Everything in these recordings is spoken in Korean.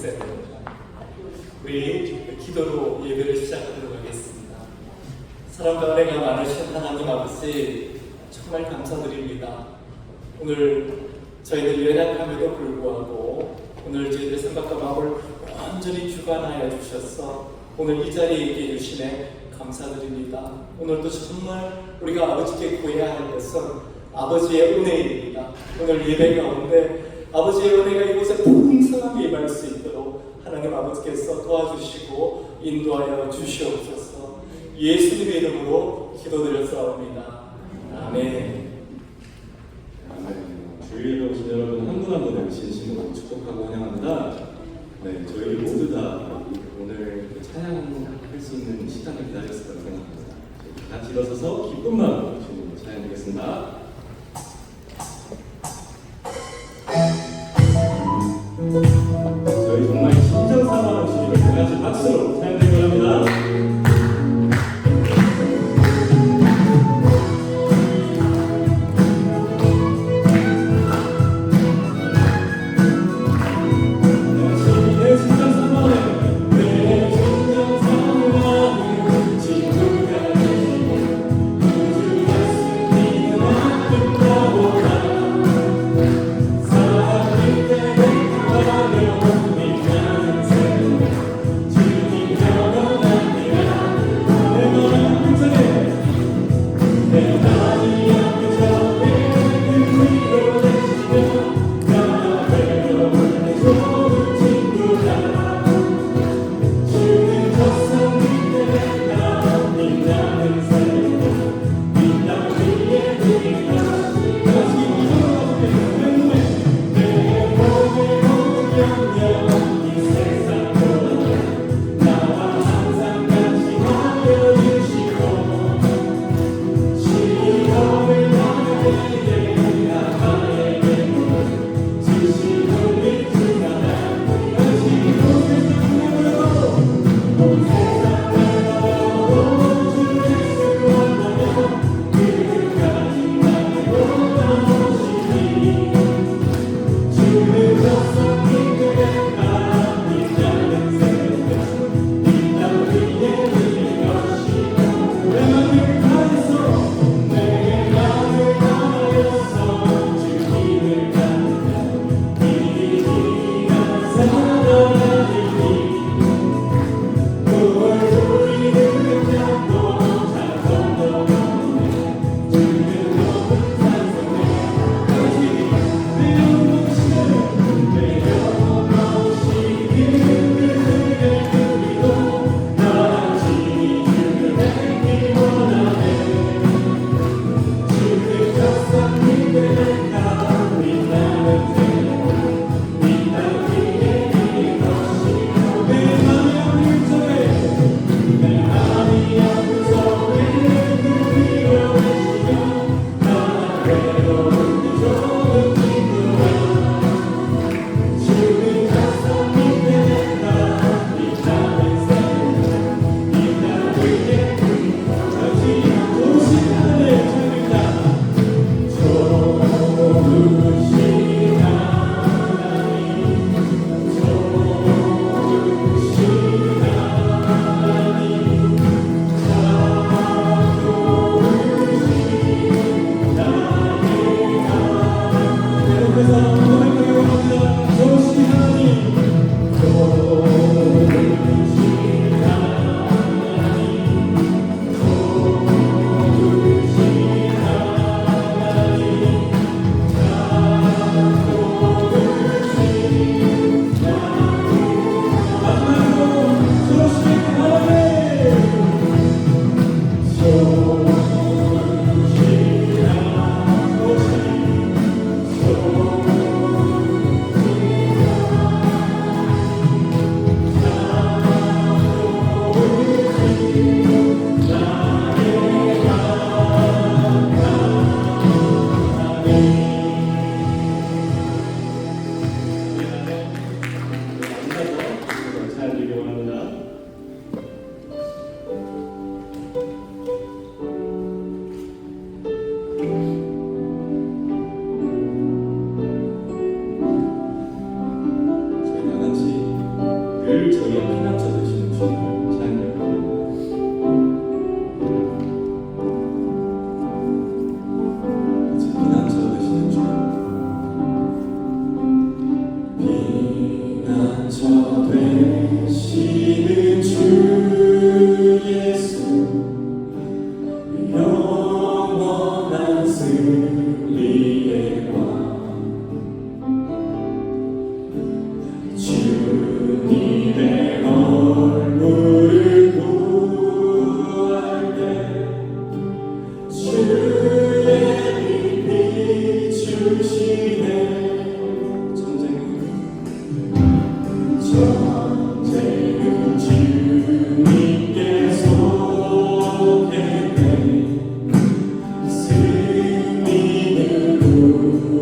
있어야 됩니다. 우리 기도로 예배를 시작하도록 하겠습니다. 사랑과 은혜가 많으신 하나님 아버지, 정말 감사드립니다. 오늘 저희들 연약함에도 불구하고 오늘 저희들 생각과 마음을 온전히 주관하여 주셔서 오늘 이 자리에 있게 해주시네 감사드립니다. 오늘도 정말 우리가 아버지께 구해야 할 것은 아버지의 은혜입니다. 오늘 예배 가운데 아버지의 은혜가 이곳에 풍성하게 임할 수 있도록 하나님 아버지께서 도와주시고 인도하여 주시옵소서. 예수님의 이름으로 기도드렸사옵니다. 아멘. 주일에 오신 여러분 한 분 한 분을 진심으로 축복하고 환영합니다. 네, 저희 모두 다 오늘 찬양할 수 있는 시간을 기다렸을 거라고 생각합니다. 같이 일어서서 기쁜 마음으로 주님을 찬양드리겠습니다. 저희 정말 진정사랑하는 주님을 다 같이 박수로 찬양드리고 합니다. 주는 저 성이 그대 늘 저희의 피난처 되시는 주님을 찬양합니다. 피난처 되시는 주, 피난처 되시는 주 예수, 영원한 승리의 왕, 주님의 얼굴을 보할 때 주의 빛 비추시네. 전쟁은 주님께 속했네. 승리는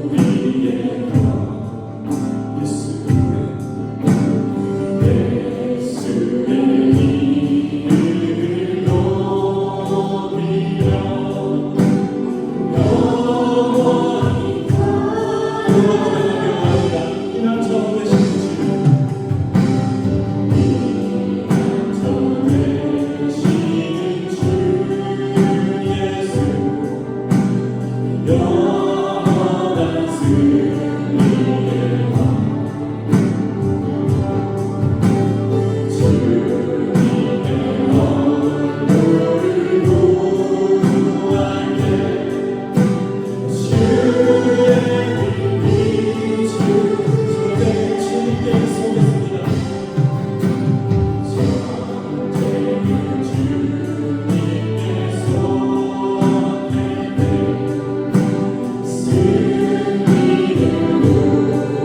우리의 것. 예수의 이름을 높이며 영원히 감사합니다. 피난처 되신 주, 피난처 되시는 주 예수, 영원한 승리의 왕, 주님의 얼굴을 보할 때 주의 빛 비추시네. 주님께 속했습니다. 전쟁은 주님께 속했네. 승리는 우리의 것.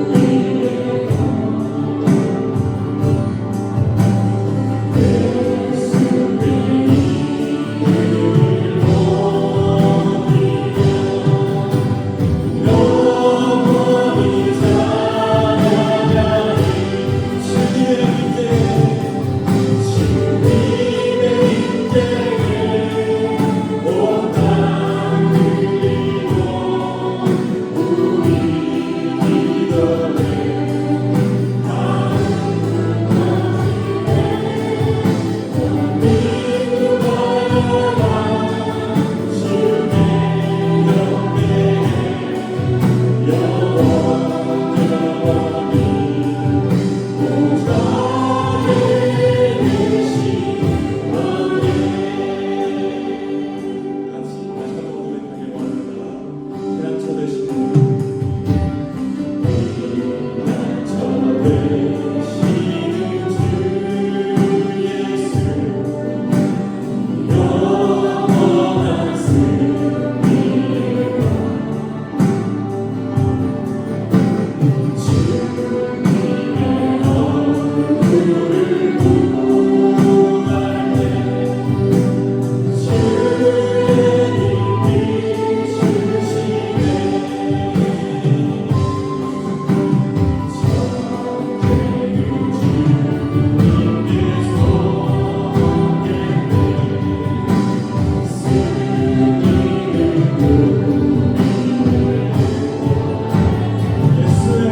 예수의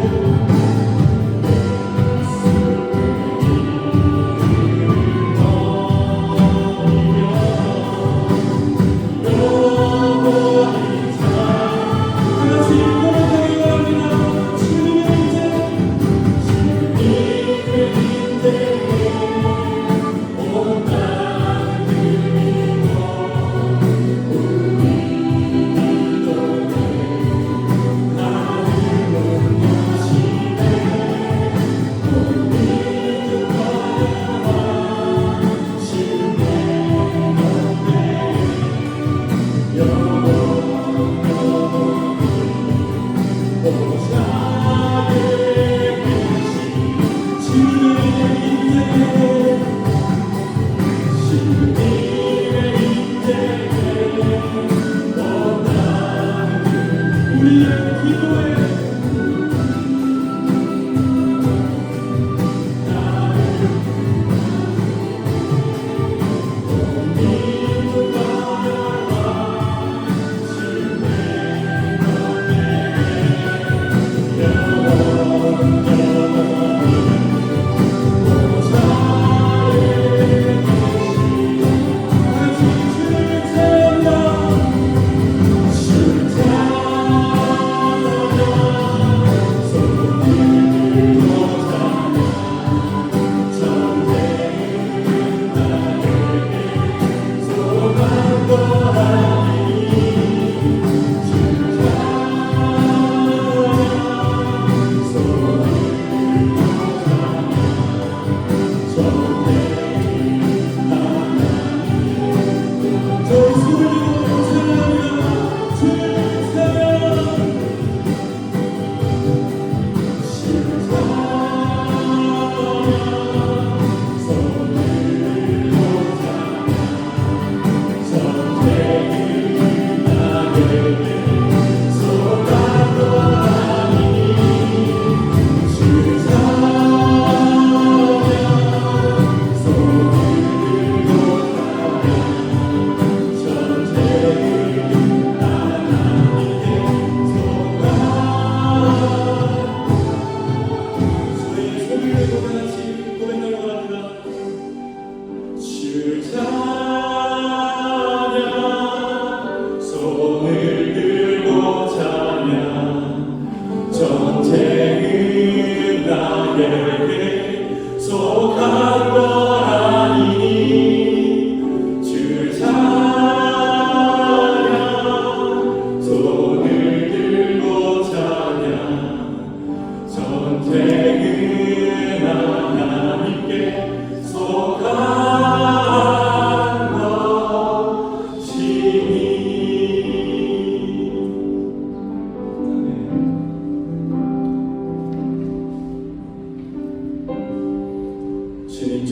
이름을 높이며 영원히 찬양하리. 주님의 인생에 온 땅 들리고 우리 기도를 주님의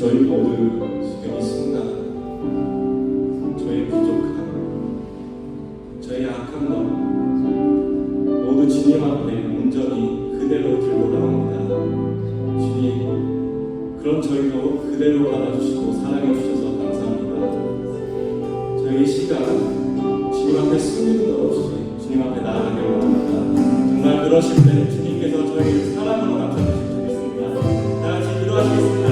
저희 모두 지금 이 순간 저희 부족함, 저희 악한 것 모두 주님 앞에 온전히 그대로 들고 나옵니다. 주님, 그럼 저희도 그대로 받아주시고 사랑해 주셔서 감사합니다. 저희 시간 주님 앞에 숨기도 없이 주님 앞에 나아가길 원합니다. 정말 그러실 때 주님께서 저희를 사랑으로 감춰주실 줄 믿습니다. 다 같이 기도하시겠습니다.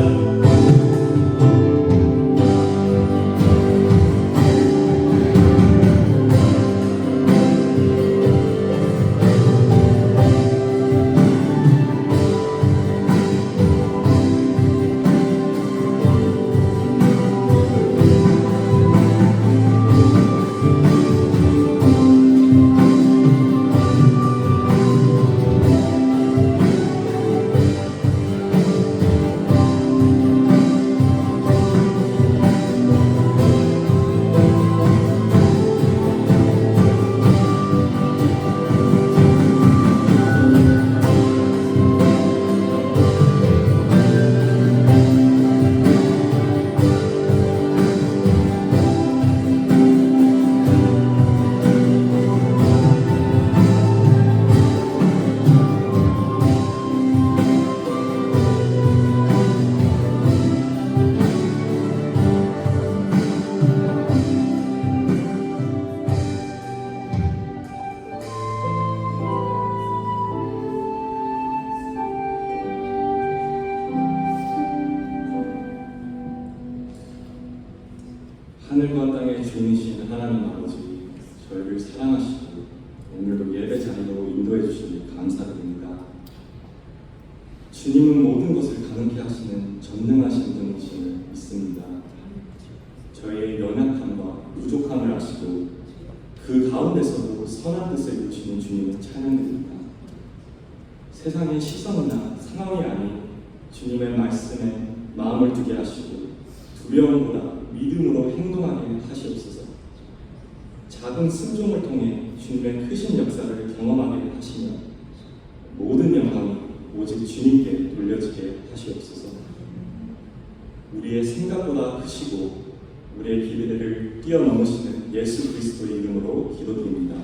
하늘과 땅의 주인이신 하나님 아버지, 저희를 사랑하시고 오늘도 예배 자리로 인도해 주시니 감사드립니다. 주님은 모든 것을 가능케 하시는 전능하신 분이심을 믿습니다. 저희의 연약함과 부족함을 아시고 그 가운데서도 선한 뜻을 이루시는 주님을 찬양드립니다. 세상의 시선이나 상황이 아닌 주님의 말씀에 마음을 두게 하시고 두려움보다 믿음으로 행동하게 하시옵소서. 작은 순종을 통해 주님의 크신 역사를 경험하게 하시며 모든 영광이 오직 주님께 돌려지게 하시옵소서. 우리의 생각보다 크시고 우리의 기대를 뛰어넘으시는 예수 그리스도의 이름으로 기도드립니다.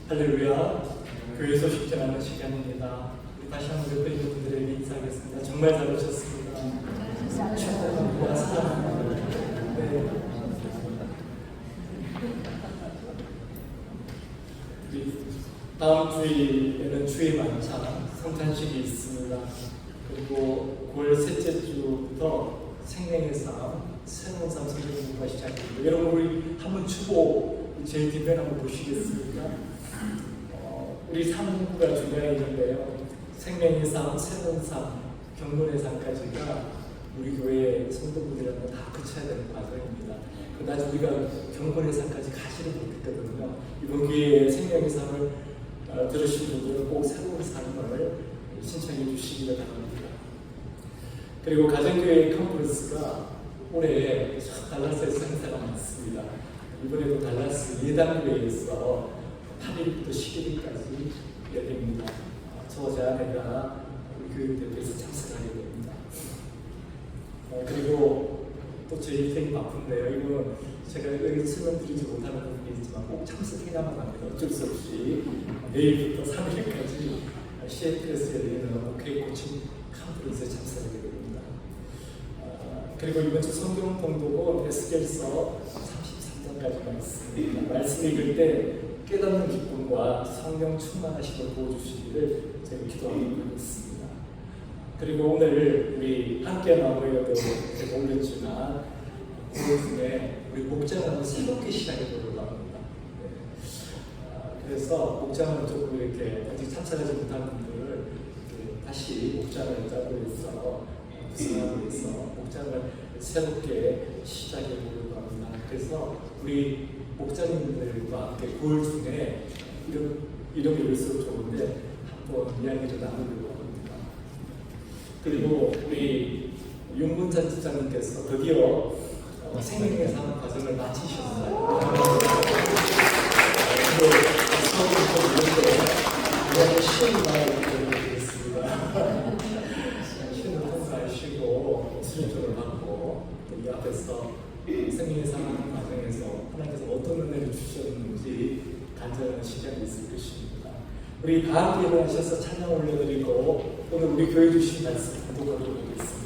할렐루야. 교회 소식 전하는 시간입니다. 다시 한번 옆에 있는 분들에게 인사하겠습니다. 정말 잘 오셨습니다. 축하합니다. 사랑합니다. 네. 다음 주일에는 주의 만찬 성탄식이 있습니다. 그리고 9월 셋째 주부터 생명의 삶, 새로운 삶 성경 공부가 시작됩니다. 여러분 우리 한번 추고 제일 뒷면 한번 보시겠습니까? 우리 3부가 중간에 있는데요. 생명의 삶, 새로운 삶, 경건의 삶까지가 우리 교회의 성도분들이랑 다 거쳐야 되는 과정입니다. 그다지 우리가 경건의 삶까지 가지를 못했거든요. 이번 기회에 생명의 삶을 들으신 분들은 꼭 새로운 삶을 신청해 주시기를 바랍니다. 그리고 가정교회 컨퍼런스가 올해 달라스에서 행사가 많습니다. 이번에도 달라스 예당교회에서 8일부터 11일까지 예배입니다. 저 제 아내가 우리 교육 대표에서 참석하게 됩니다. 그리고 또 제 인생이 바쁜데요. 이거는 제가 여기 설명드리지 못하는 부분이 있지만 꼭 참석해야만 합니다. 어쩔 수 없이 내일부터 3일까지 시애틀에서 열리는 목회 코칭 컨퍼런스에 참석하게 됩니다. 그리고 이번 주 성경 봉독은 에스겔서 33장까지가 있습니다. 말씀 읽을 때 깨닫는 기쁨과 성령 충만하심을 보여주시기를 제가 기도하고 있습니다. 그리고 오늘 우리 함께 나누어도 제가 올렸지만 9월 중에 우리 목장을 새롭게 시작해보려고 합니다. 그래서 목장을 조금 이렇게 아직 참석하지 못한 분들을 다시 목장을 짜고 있어 구성하고 있어 목장을 새롭게 시작해보려고 합니다. 그래서 우리 목장님들과 함께 9월 중에 이름이 올릴수록 좋은데 한번 이야기를 나누려고 합니다. 그리고 우리 윤문찬 집사님께서 드디어 생명의 삶 과정을 마치셨어요. 이번에 시험이 되겠습니다. 시험을 통과하시고 수련증을 받고 이 앞에서 생명의 삶 과정에서 하나님께서 어떤 은혜를 주셨는지 간절한 시간이 있을 것입니다. 우리 다 함께 일어나셔서 찬양 올려드리고 오늘 우리 교회 주신 말씀 공독하도록 하겠습니다.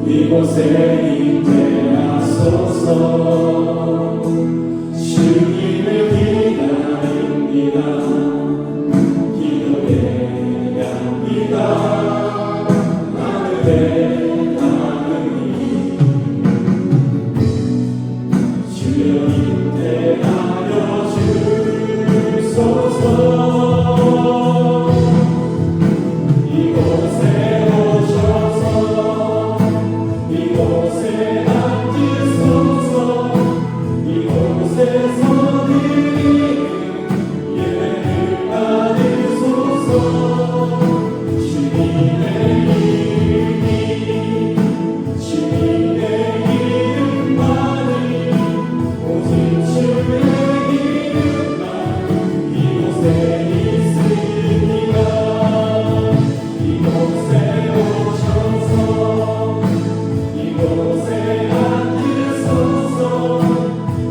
이곳에 임재하소서 주님을 기다립니다. 기도해야합니다. 하늘의 하느님 주여 임재하여 주소서. 이곳에 오셔서 이곳에 앉으소서. 이곳에서 드리는 예배를 받으소서. 주님의 이름만이 오직 주의 이름만 이곳에 있습니다. 이곳에 오셔서 이곳에 앉으소서.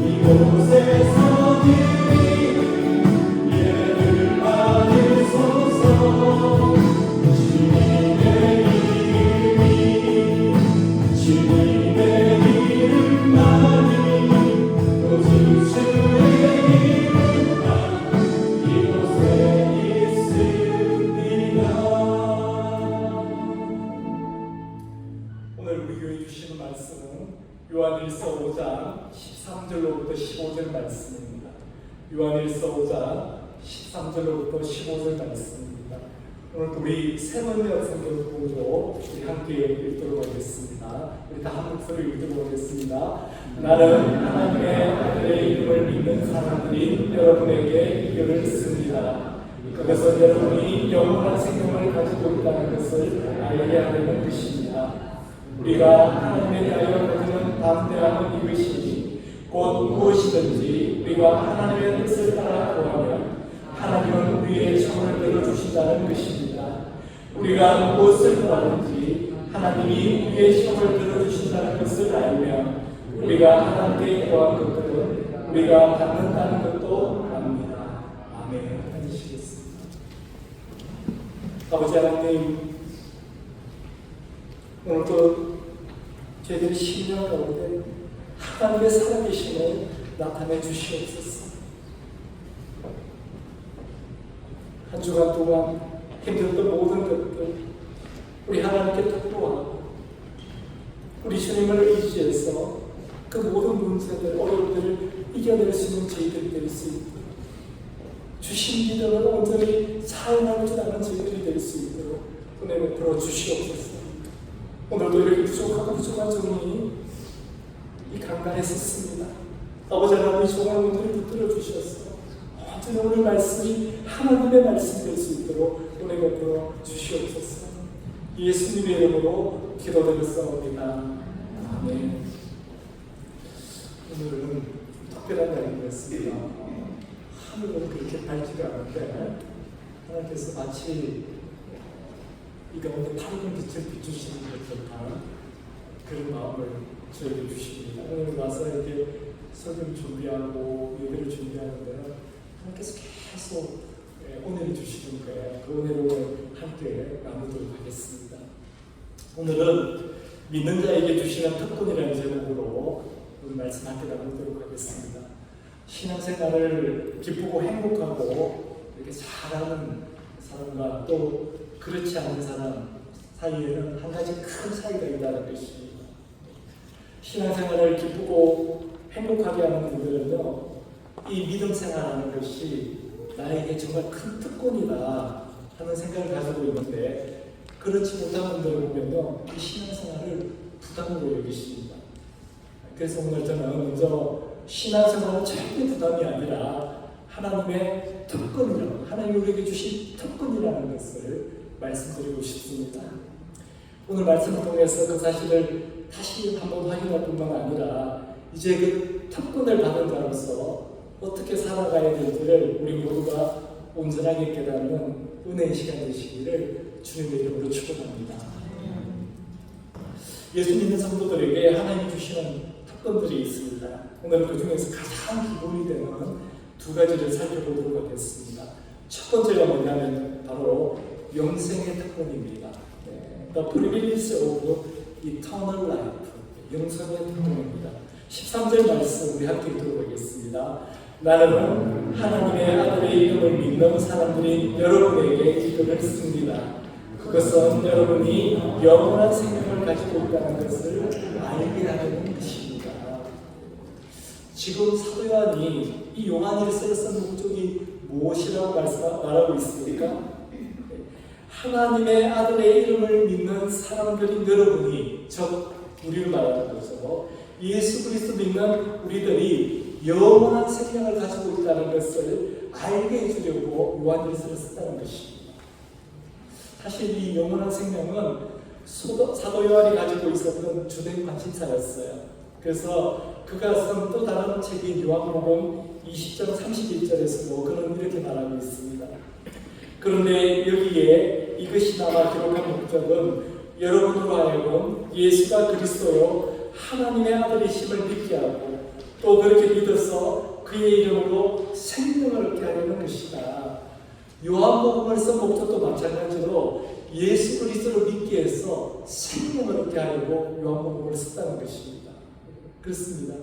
이곳에서 드리는 예배를 받으소서. 주님의 이름만이 오직 주의 이름만 이곳에 있습니다. 오늘 우리 교회 주시는 말씀은 요한일서 5장 13절로부터 15절 말씀입니다. 요한일서 5장 13절로부터 15절 말씀입니다. 오늘 우리 세 번째 성경 구조 우리 함께 읽도록 하겠습니다. 우리 다 한 목소리 읽도록 하겠습니다. 나는 하나님의 아들의 이름을 믿는 사람들이 여러분에게 이글을 씁니다. 그것은 여러분이 영원한 생명을 가지고 있다는 것을 알게 하려는 것입니다. 우리가 하나님에 대하여 가지는 담대함은 이것이니 곧 무엇이든지 우리가 하나님의 뜻을 따라 구하면 하나님은 우리의 청을 들어주신다는 것입니다. 우리가 무엇을 구하든지 하나님이 우리의 청을 들어주신다는 것을 알면 우리가 하나님께 구한 것들은 우리가 받는다는 것도 압니다. 아멘. 하시겠습니다. 아버지 하나님, 오늘도 저희들의 심령 가운데 하나님의 살아계심을 나타내 주시옵소서. 한 주간 동안 힘들었던 모든 것들 우리 하나님께 토로하고 우리 주님을 의지해서 그 모든 문제들, 어려움들을 이겨낼 수 있는 저희들이 될 수 있도록 주신 믿음을 온전히 사용할 줄 아는 저희들이 될 수 있도록 은혜 베풀어 주시옵소서. 오늘도 이렇게 부족하고 부족한 종이 이 강단에 섰습니다. 아버지 하나님 종을 문들을 붙들어 주셔서 완전히 오늘 말씀이 하나님의 말씀이 될 수 있도록 은혜 베풀어 주시옵소서. 예수님의 이름으로 기도드렸사옵니다. 아멘. 오늘은 특별한 날이었습니다. 하늘은 그렇게 밝지가 않은데 하나님께서 마치 이 가운데 밝은 빛을 비추시는 듯한 그런 마음을 저에게 주십니다. 오늘 와서 이렇게 설교를 준비하고 예배를 준비하는데 하나님께서 계속 은혜를 주시는 거예요. 그 은혜로 함께 나누도록 하겠습니다. 오늘은 믿는 자에게 주시는 특권이라는 제목으로 오늘 말씀 함께 나누도록 하겠습니다. 신앙생활을 기쁘고 행복하고 이렇게 잘하는 사람과 또 그렇지 않은 사람 사이에는 한 가지 큰 차이가 있다는 것입니다. 신앙생활을 기쁘고 행복하게 하는 분들은요, 이 믿음 생활하는 것이 나에게 정말 큰 특권이다 하는 생각을 가지고 있는데, 그렇지 못한 분들을 보면요, 이 신앙생활을 부담으로 여기십니다. 그래서 오늘 저는 먼저 신앙생활은 절대 부담이 아니라 하나님의 특권이라고, 하나님이 우리에게 주신 특권이라는 것을 말씀드리고 싶습니다. 오늘 말씀을 통해서 그 사실을 다시 한번 확인할 뿐만 아니라 이제 그 특권을 받은 자로서 어떻게 살아가야 될지를 우리 모두가 온전하게 깨닫는 은혜의 시간 되시기를 주님의 이름으로 축복합니다. 예수 믿는 성도들에게 하나님이 주시는 특권들이 있습니다. 오늘 그 중에서 가장 기본이 되는 두 가지를 살펴보도록 하겠습니다. 첫 번째가 뭐냐면 바로 영생의 특권입니다. The privilege of eternal life. 영생의 특권입니다. 13절 말씀 우리 함께 읽도록 하겠습니다. 나는 하나님의 아들의 이름을 믿는 사람들이 여러분에게 기도를 씁니다. 그것은 여러분이 영원한 생명을 가지고 있다는 것을 알게 하려는 것입니다. 지금 사도 요한이 이 요한일서를 쓴 목적이 무엇이라고 말하고 있습니까? 하나님의 아들의 이름을 믿는 사람들인 여러분이, 즉 우리를 말하는 거죠. 예수 그리스도 믿는 우리들이 영원한 생명을 가지고 있다는 것을 알게 해주려고 요한일서를 썼다는 것입니다. 사실 이 영원한 생명은 사도 요한이 가지고 있었던 주된 관심사였어요. 그래서 그가 쓴 또 다른 책인 요한복음 20장 31절에서도 그는 이렇게 말하고 있습니다. 그런데 여기에 이것이 남아 기록한 목적은 여러분으로 하여금 예수가 그리스도요 하나님의 아들이심을 믿게 하고 또 그렇게 믿어서 그의 이름으로 생명을 얻게 하려는 것이다. 요한복음을 쓴 목적도 마찬가지로 예수 그리스도를 믿게 해서 생명을 얻게 하려고 요한복음을 썼다는 것입니다. 그렇습니다.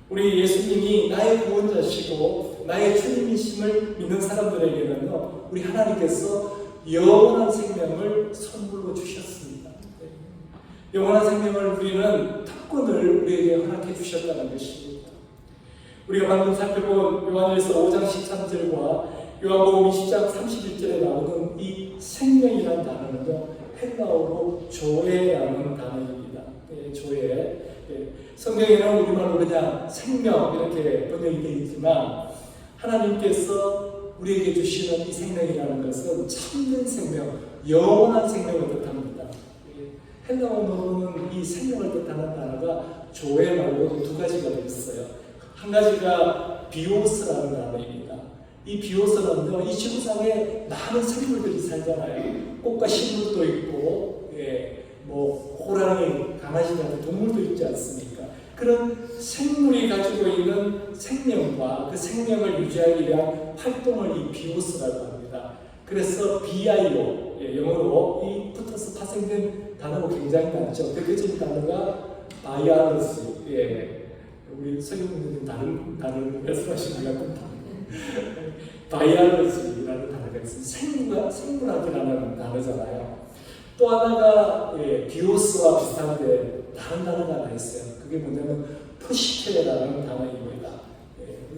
우리 예수님이 나의 구원자시고 나의 주님이심을 믿는 사람들에게는요, 우리 하나님께서 영원한 생명을 선물로 주셨습니다. 영원한 생명을 우리는 특권을 우리에게 허락해 주셨다는 것입니다. 우리가 방금 살펴본 요한일서 5장 13절과 요한복음 20장 31절에 나오는 이 생명이라는 단어는요, 헬라어로 조에라는 단어입니다. 조에. 성경에는 우리말로 그냥 생명 이렇게 번역이 되어 있지만 하나님께서 우리에게 주시는 이 생명이라는 것은 참된 생명, 영원한 생명을 뜻합니다. 헬라어로는 이 생명을 뜻하는 단어가 조에 말고도 두 가지가 있어요. 한 가지가 비오스라는 단어입니다. 이 비오스는요, 이 지구상에 많은 생물들이 살잖아요. 꽃과 식물도 있고, 호랑이, 강아지 같은 동물도 있지 않습니까? 그런 생물이 가지고 있는 생명과 그 생명을 유지하기 위한 활동을 이 비오스라고 합니다. 그래서 BIO, 영어로 이 붙어서 파생된 단어가 굉장히 많죠. 대표적인 단어가 바이올로지, 우리 서경님은 다른 단어를 말씀하시는 것 같은데 바이올로지라는 단어가 있습니다. 생물학이라는 단어잖아요. 또 하나가 비오스와 비슷한데 다른 단어가 하나 있어요. 그게 뭐냐면 푸시케라는 단어입니다.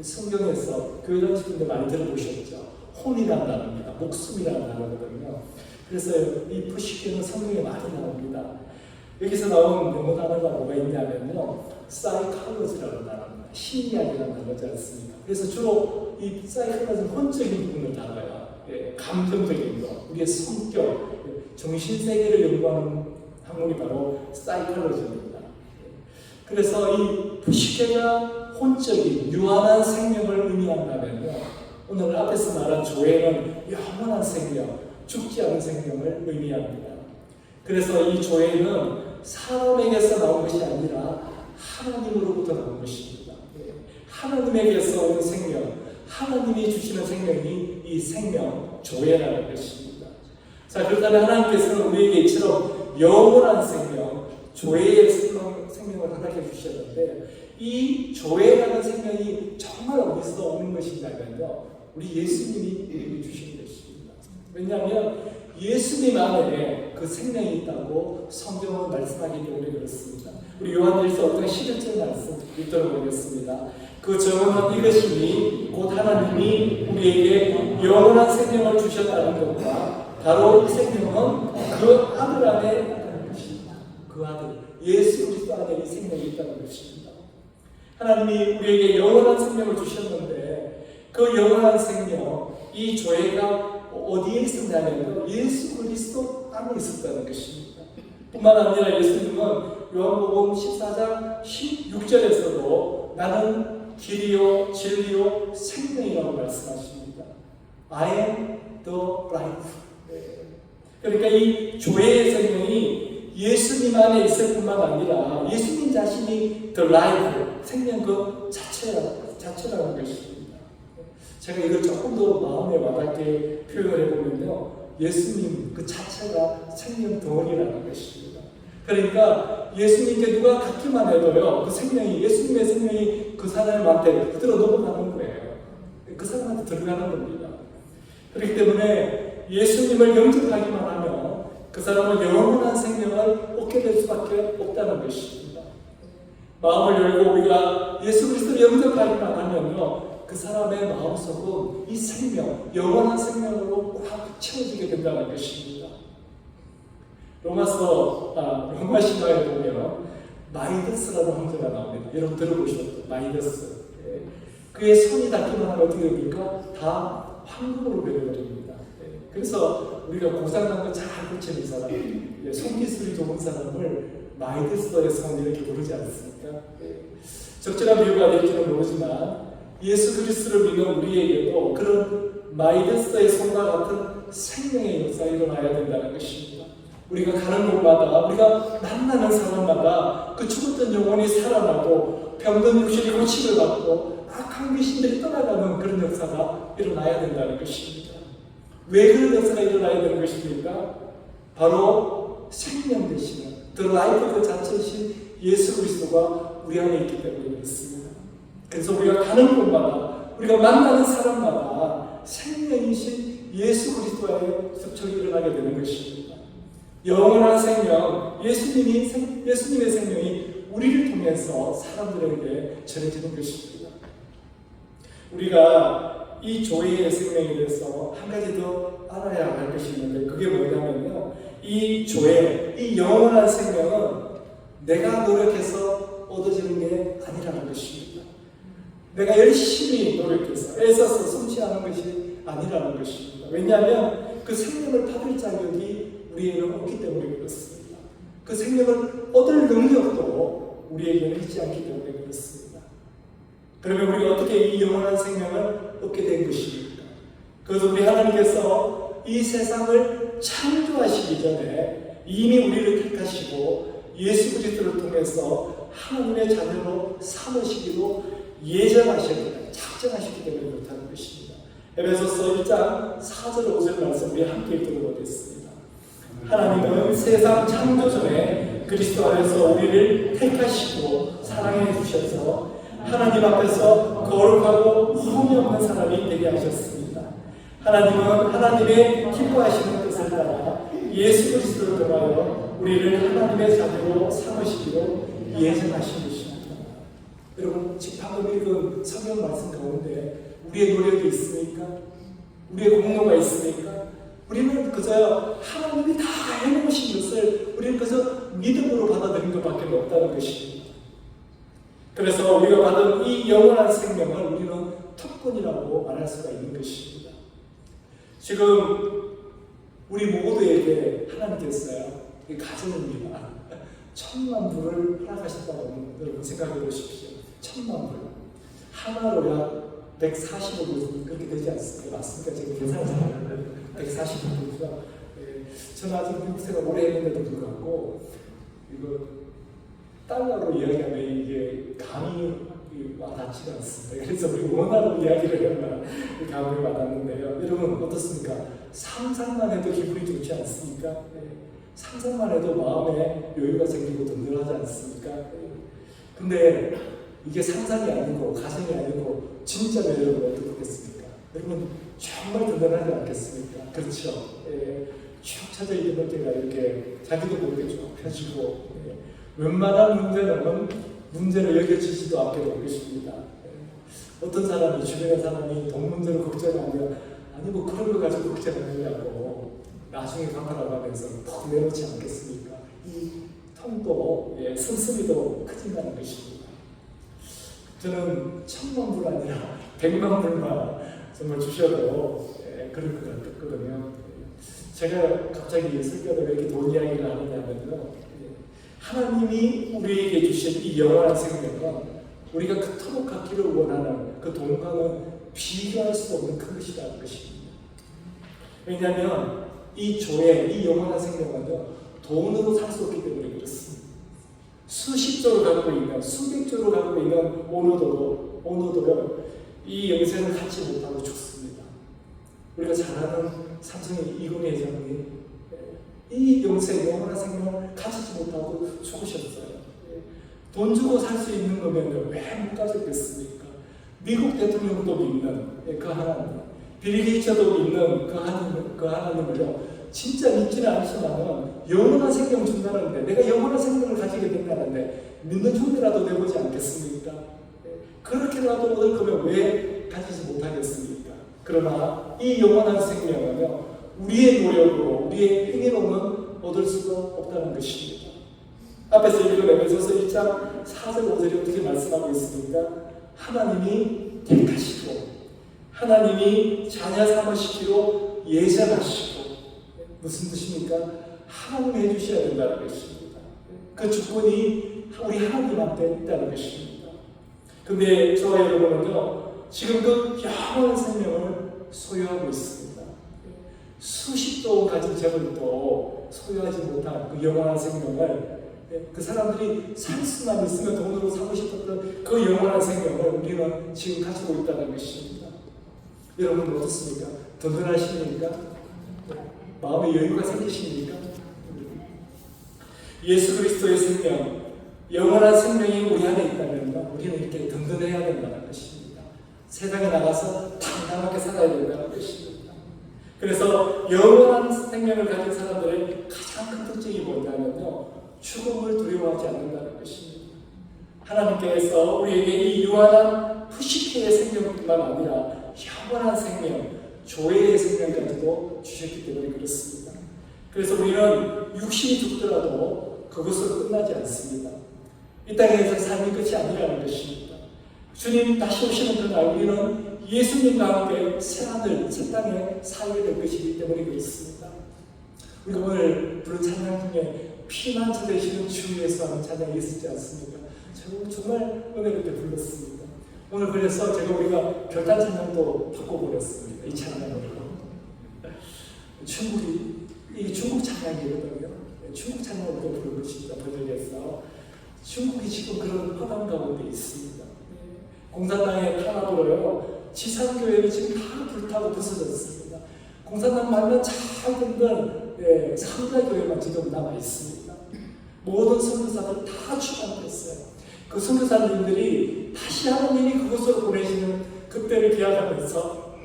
성경에서 교회 다니실 때 많이 들어보셨죠? 혼이라는 단어입니다. 목숨이라는 단어거든요. 그래서 이 푸시케는 성경에 많이 나옵니다. 여기서 나온 영어 단어가 뭐가 있냐면요, 사이콜로지라는 단어입니다. 심리학이라는 단어지 않습니까? 그래서 주로 이 사이콜로지는 혼적인 부분을 다뤄요. 예, 감정적인 거, 우리의 성격, 정신세계를 연구하는 학문이 바로 사이콜로지입니다. 그래서 이 푸시케가 혼적인 유한한 생명을 의미한다면요, 오늘 앞에서 말한 조회는 영원한 생명, 죽지 않은 생명을 의미합니다. 그래서 이 조회는 사람에게서 나온 것이 아니라 하나님으로부터 나온 것입니다. 하나님에게서 오는 생명, 하나님이 주시는 생명이 이 생명, 조회라는 것입니다. 자, 그렇다면 하나님께서는 우리에게 이처럼 영원한 생명, 조회의 생명을 허락해 주셨는데, 이 조회라는 생명이 정말 어디서 오는 것인가면요, 우리 예수님이 우리에게 주신 것입니다. 왜냐하면 예수님 안에 그 생명이 있다고 성경은 말씀하기 때문에 그렇습니다. 우리 요한일서 5장 11절 말씀 읽도록 하겠습니다. 그 정언은 이것이니 곧 하나님이 우리에게 영원한 생명을 주셨다는 것과 바로 이 생명은 그 아들 안에 있다는 것입니다. 그 아들, 예수 그리스도 안에 이 생명이 있다는 것입니다. 하나님이 우리에게 영원한 생명을 주셨는데, 그 영원한 생명, 이 조회가 어디에 있었냐면 예수 그리스도 안에 있었다는 것입니다. 뿐만 아니라 예수님은 요한복음 14장 16절에서도 나는 길이요 진리요 생명이라고 말씀하십니다. I am the life. 그러니까 이 조회의 생명이 예수님 안에 있을 뿐만 아니라 예수님 자신이 the life, 생명 그 자체라는 것입니다. 제가 이걸 조금 더 마음에 와닿게 표현을 해보면요, 예수님 그 자체가 생명 덩어리라는 것입니다. 그러니까 예수님께 누가 갖기만 해도요, 그 생명이, 예수님의 생명이 그 사람한테 그대로 넘어가는 거예요. 그 사람한테 들어가는 겁니다. 그렇기 때문에 예수님을 영접하기만 하면 그 사람은 영원한 생명을 얻게 될 수밖에 없다는 것입니다. 마음을 열고 우리가 예수 그리스도를 영접하기만 하면요, 그 사람의 마음속은 이 생명, 영원한 생명으로 꽉 채워지게 된다는 것입니다. 로마 신화에 보면 마이더스라는 황제가 나옵니다. 여러분 들어보셨죠? 마이더스. 그의 손이 닿기만 하면 어떻게 됩니까? 다 황금으로 변해버립니다. 그래서 우리가 고장난 거 잘 고치는 사람, 손기술이 좋은 사람을 마이더스의 손 이렇게 부르지 않습니까? 적절한 비유가 될지는 모르지만 예수 그리스도를 믿는 우리에게도 그런 마이더스의 손과 같은 생명의 역사가 일어나야 된다는 것입니다. 우리가 가는 곳마다, 우리가 만나는 사람마다 그 죽었던 영혼이 살아나고 병든 육신이 고침을 받고 악한 귀신들이 떠나가는 그런 역사가 일어나야 된다는 것입니다. 왜 그런 역사가 일어나야 되는 것입니까? 바로 생명 되시는 The Life 그 자체이신 예수 그리스도가 우리 안에 있기 때문에 그렇습니다. 그래서 우리가 가는 곳마다, 우리가 만나는 사람마다 생명이신 예수 그리스도의 습척이 일어나게 되는 것입니다. 영원한 생명, 예수님의 생명이 우리를 통해서 사람들에게 전해지는 것입니다. 우리가 이 조회의 생명에 대해서 한 가지 더 알아야 할 것이 있는데, 그게 뭐냐면요, 이 조회, 이 영원한 생명은 내가 노력해서 얻어지는 게 아니라는 것입니다. 내가 열심히 노력해서 애써서 성취하는 것이 아니라는 것입니다. 왜냐하면 그 생명을 받을 자격이 우리에게는 없기 때문에 그렇습니다. 그 생명을 얻을 능력도 우리에게는 있지 않기 때문에 그렇습니다. 그러면 우리가 어떻게 이 영원한 생명을 얻게 된 것입니까? 그것은 우리 하나님께서 이 세상을 창조하시기 전에 이미 우리를 택하시고 예수 그리스도를 통해서 하나님의 자녀로 삼으시기로 예정하셨기, 작정하셨기 때문에 그렇다는 것입니다. 에베소서 1장 4절 5절 말씀 우리 함께 읽도록 하겠습니다. 하나님은 세상 창조 전에 그리스도 안에서 우리를 택하시고 사랑해 주셔서 하나님 앞에서 거룩하고 흠이 없는 사람이 되게 하셨습니다. 하나님은 하나님의 기뻐하시는 뜻을 따라 예수 그리스도를 통하여 우리를 하나님의 자녀로 삼으시기로 예정하신 것입니다. 여러분 지금 방금 읽은 성경 말씀 가운데 우리의 노력이 있습니까? 우리의 공로가 있습니까? 우리는 그저 하나님이 다 해놓으신 것을 우리는 그저 믿음으로 받아들인 것밖에 없다는 것입니다. 그래서 우리가 받은 이 영원한 생명을 우리는 특권이라고 말할 수가 있는 것입니다. 지금 우리 모두에게 하나님께서요, 이 가정입니다. 1000만 불을 허락하셨다고 여러분 생각해 보십시오. 1000만 불. 하나로 약 145불 그렇게 되지 않습니까? 맞습니까? 제가 계산을 잘하는데 145불이죠. 저는 아직 미국 생활 오래 했는데도 불구하고 이거 달러로 이야기하면 이게 감이 와닿지가 않습니다. 그래서 우리 원화로 이야기를 하면 감이 와닿는데요. 여러분 어떻습니까? 상상만 해도 기분이 좋지 않습니까? 상상만 해도 마음에 여유가 생기고 든든하지 않습니까? 근데 이게 상상이 아니고 가정이 아니고 진짜 여러분 어떻게 됐습니까? 여러분 정말 든든하지 않겠습니까? 그렇죠? 쭉 찾아 있는 때가 이렇게 자기도 모르게 쭉 펴지고 웬만한 문제는 문제로 여겨지지도 않게 될 것입니다. 어떤 사람이 주변의 사람이 돈 문제로 걱정하면 아니 뭐 그런 거 가지고 걱정하느냐고 나중에 갚아라고 하면서 퍽 내놓지 않겠습니까? 이 통도 씀씀이도 커진다는 것입니다. 저는 1000만 불 아니라 100만 불만 정말 주셔도 그럴 것 같거든요. 제가 갑자기 슬퍼도 왜 이렇게 돈 이야기를 하느냐면요, 하나님이 우리에게 주신 이 영원한 생명은 우리가 그토록 갖기를 원하는 그 돈과는 비교할 수 없는 큰 것이라는 것입니다. 왜냐하면 이 조회, 이 영원한 생명은요, 돈으로 살 수 없기 때문에 그렇습니다. 수십조를 갖고 있는, 수백조를 갖고 있는 오너도요, 이 영생을 갖지 못하고 죽습니다. 우리가 잘 아는 삼성의 이건희 회장님, 이 영생, 영원한 생명을 가지지 못하고 죽으셨어요. 돈 주고 살 수 있는 거면 왜 못 가졌겠습니까? 미국 대통령도 믿는 그 하나님, 빌 게이츠도 믿는 그 하나님을요, 진짜 믿지는 않지만 영원한 생명 준다는데, 내가 영원한 생명을 가지게 된다는데 믿는 존재라도 되보지 않겠습니까? 그렇게라도 얻을 거면 왜 가지지 못하겠습니까? 그러나 이 영원한 생명은요, 우리의 노력으로, 우리의 행위로는 얻을 수가 없다는 것입니다. 앞에서 읽은 에베소서 1장 4절 5절이 어떻게 말씀하고 있습니까? 하나님이 택하시고 하나님이 자녀 삼으시기로 예정하시고, 무슨 뜻입니까? 하나님이 해주셔야 된다는 것입니다. 그 주권이 우리 하나님한테 있다는 것입니다. 근데 저와 여러분은요, 지금 그 영원한 생명을 소유하고 있습니다. 수십조 가진 재물도 소유하지 못한 그 영원한 생명을, 그 사람들이 살 수만 있으면 돈으로 사고 싶었던 그 영원한 생명을 우리는 지금 가지고 있다는 것입니다. 여러분 어떻습니까? 든든하십니까? 마음에 여유가 생기십니까? 예수 그리스도의 생명, 영원한 생명이 우리 안에 있다면 우리는 이렇게 든든해야 된다는 것입니다. 세상에 나가서 당당하게 살아야 된다는 것입니다. 그래서 영원한 생명을 가진 사람들의 가장 큰 특징이 뭐냐면요, 죽음을 두려워하지 않는다는 것입니다. 하나님께서 우리에게 이 유한한 푸시케의 생명뿐만 아니라 영원한 생명, 조회의 생명까지도 주셨기 때문에 그렇습니다. 그래서 우리는 육신이 죽더라도 그것으로 끝나지 않습니다. 이 땅에서 삶이 끝이 아니라는 것입니다. 주님 다시 오시는 그날 우리는 예수님과 함께 새하늘, 새 땅에 살게 될 것이기 때문에 그렇습니다. 우리가 오늘 부른 찬양 중에 피난처 되시는 주 위에서 하는 찬양이 있었지 않습니까? 제가 정말 은혜롭게 불렀습니다. 오늘 그래서 우리가 별단 찬양도 바꿔버렸습니다. 이 찬양으로. 이게 중국 찬양이거든요. 중국 찬양을 부른 것입니다. 번역해서. 중국이 지금 그런 허당 가운데 있습니다. 공산당의 탄압으로요, 지상교회는 지금 다 불타고 부서졌습니다. 공산당 말만 잘 듣는 삼자교회만 지금 남아있습니다. 모든 선교사들 다 추방됐어요. 그 선교사님들이 다시 하나님이 그곳으로 보내시는 그때를 기약하면서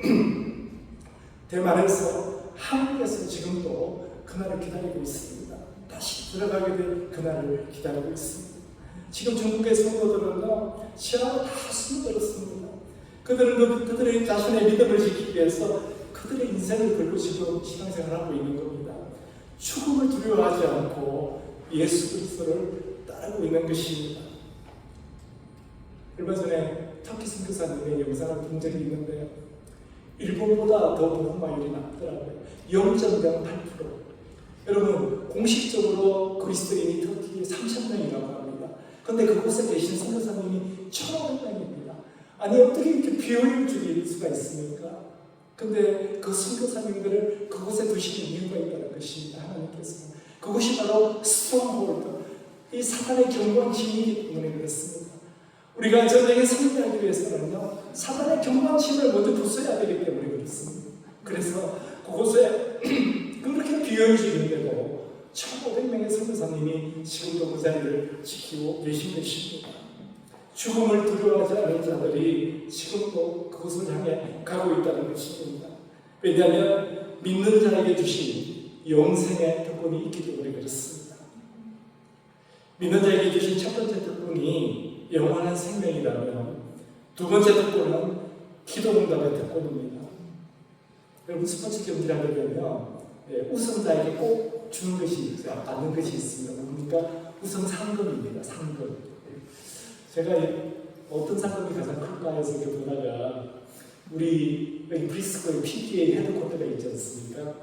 대만에서, 한국에서 지금도 그날을 기다리고 있습니다. 다시 들어가게 될 그날을 기다리고 있습니다. 지금 중국의 성도들은요, 시야가 다 숨어들었습니다. 그들의 자신의 믿음을 지키기 위해서 그들의 인생을 걸고 지금 신앙생활하고 있는 겁니다. 죽음을 두려워하지 않고 예수 그리스도를 따르고 있는 것입니다. 얼마 전에 터키 선교사님의 영상을 본 적이 있는데요, 일본보다 더 복음화율이 낮더라고요. 0.08%. 여러분, 공식적으로 그리스도인이 터키에 3,000명이라고 합니다. 그런데 그곳에 계신 선교사님이 1,500명입니다. 아니, 어떻게 이렇게 비효율적일 수가 있습니까? 근데 그 선교사님들을 그곳에 두시는 이유가 있다는 것입니다. 하나님께서. 그것이 바로 스트롱홀드, 이 사단의 견고한 힘이기 때문에 그렇습니다. 우리가 저녁에 승리하기 위해서는요, 사단의 견고한 힘을 먼저 부숴야 되기 때문에 그렇습니다. 그래서 그곳에 그렇게 비효율적인데도 1,500명의 선교사님이 지금도 그 자리를 지키고 계신 것입니다. 죽음을 두려워하지 않은 자들이 지금도 그것을 향해 가고 있다는 것입니다. 왜냐하면 믿는 자에게 주신 영생의 특권이 있기 때문에 그렇습니다. 믿는 자에게 주신 첫 번째 특권이 영원한 생명이라면, 두 번째 특권은 기도응답의 특권입니다. 여러분, 스포츠 경기를 하게 되면 우승자에게 꼭 주는 것이 있어요. 받는 것이 있습니다. 그러니까 우승 상금입니다. 상금. 제가 어떤 상금이 가장 클까 해서 이렇게 보다가 우리 브리스코의 PGA 헤드쿼터가 있지 않습니까?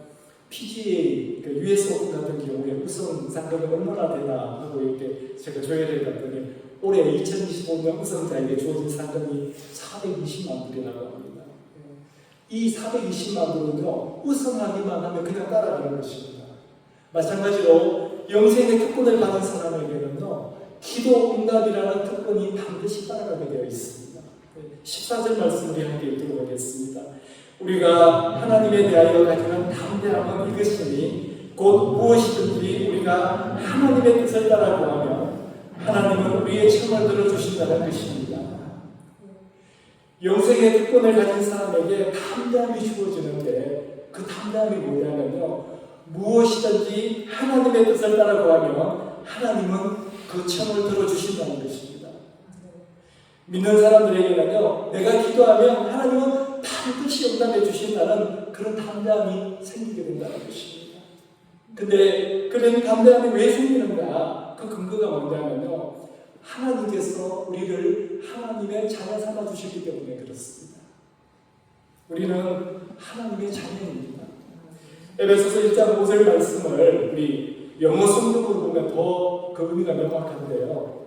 PGA, 그 US 오픈 같은 경우에 우승 상금이 얼마나 되나 하고 이렇게 제가 조회를 해봤더니 올해 2025년 우승자에게 주어진 상금이 420만 불이라고 합니다. 이 420만 불은요, 우승하기만 하면 그냥 따라가는 것입니다. 마찬가지로 영생의 특권을 받은 사람에게는요, 기도 응답이라는 특권이 반드시 따라가게 되어 있습니다. 14절 말씀 우리 함께 읽도록 하겠습니다. 우리가 하나님에 대하여 가지는 담대함은 이것이니 곧 무엇이든지 우리가 하나님의 뜻을 따라 구하면 하나님은 우리의 청을 들어주신다는 것입니다. 영생의 특권을 가진 사람에게 담대함이 주어지는데, 그 담대함이 뭐냐면요, 무엇이든지 하나님의 뜻을 따라 구하면 하나님은 그 청을 들어주신다는 것입니다. 믿는 사람들에게는요, 내가 기도하면 하나님은 반드시 응답해 주신다는 그런 담대함이 생기게 된다는 것입니다. 근데 그런 담대함이 왜 생기는가? 그 근거가 뭐냐면요, 하나님께서 우리를 하나님의 자녀 삼아 주시기 때문에 그렇습니다. 우리는 하나님의 자녀입니다. 에베소서 1장 5절 말씀을 우리 영어 성경으로 보면 더 그 의미가 명확한데요.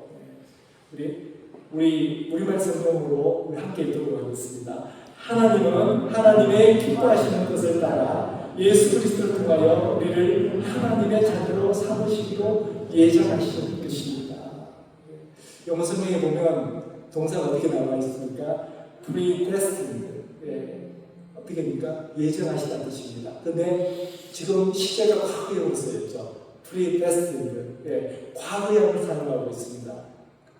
우리말 성경으로 우리 함께 읽도록 하겠습니다. 하나님은 하나님의 기뻐하시는 것을 따라 예수 그리스도를 통하여 우리를 하나님의 자녀로 삼으시기로 예정하신 것입니다. 영어 성경에 보면 동사가 어떻게 나와 있습니까? predestined. 어떻게 됩니까? 예정하시다는 뜻입니다. 근데 지금 시제가 과거형으로 쓰였죠. predestined. 과거형을 사용하고 있습니다.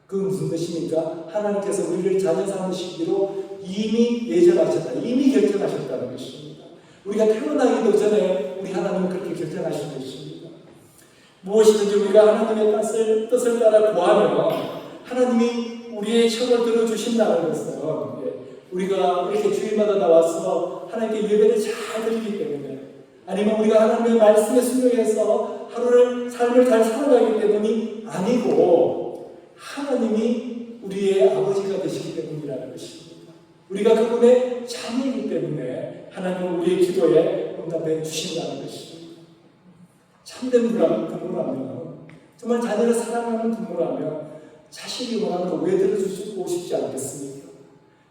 그 무슨 뜻입니까? 하나님께서 우리를 자녀 삼으시기로 이미 예정하셨다. 이미 결정하셨다는 것입니다. 우리가 태어나기도 전에 우리 하나님은 그렇게 결정하신 것입니다. 무엇이든지 우리가 하나님의 뜻을 따라 구하면 하나님이 우리의 청을 들어주신다는 것은, 우리가 이렇게 주일마다 나와서 하나님께 예배를 잘 드리기 때문에, 아니면 우리가 하나님의 말씀에 순종해서 하루를 삶을 잘 살아가기 때문이 아니고 하나님이 우리의 아버지가 되시기 때문이라는 것입니다. 우리가 그분의 자녀이기 때문에 하나님은 우리의 기도에 응답해 주신다는 것입니다. 참된 부모라면, 정말 자녀를 사랑하는 부모라면 자식이 원하는 거 왜 들어주고 싶지 않겠습니까?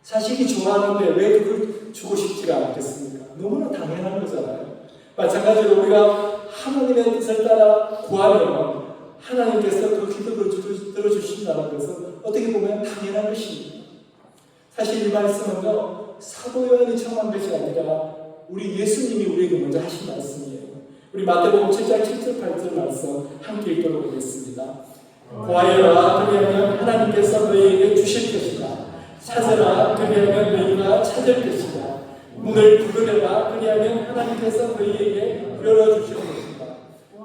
자식이 좋아하는데 왜 그걸 주고 싶지가 않겠습니까? 너무나 당연한 거잖아요. 마찬가지로 우리가 하나님의 뜻을 따라 구하면 하나님께서 그 기도를 들어주신다는 것은 어떻게 보면 당연한 것입니다. 사실 이 말씀은요, 사도 요한이 처음 한 것이 아니라 우리 예수님이 우리에게 먼저 하신 말씀이에요. 우리 마태복음 7장 7절 8절 말씀 함께 읽도록 하겠습니다. 구하여라, 그리하면 하나님께서 너희에게 주실 것이다. 찾으라, 그리하면 너희가 찾을 것이다. 문을 두드려라, 그리하면 하나님께서 너희에게 열어주실 것이다.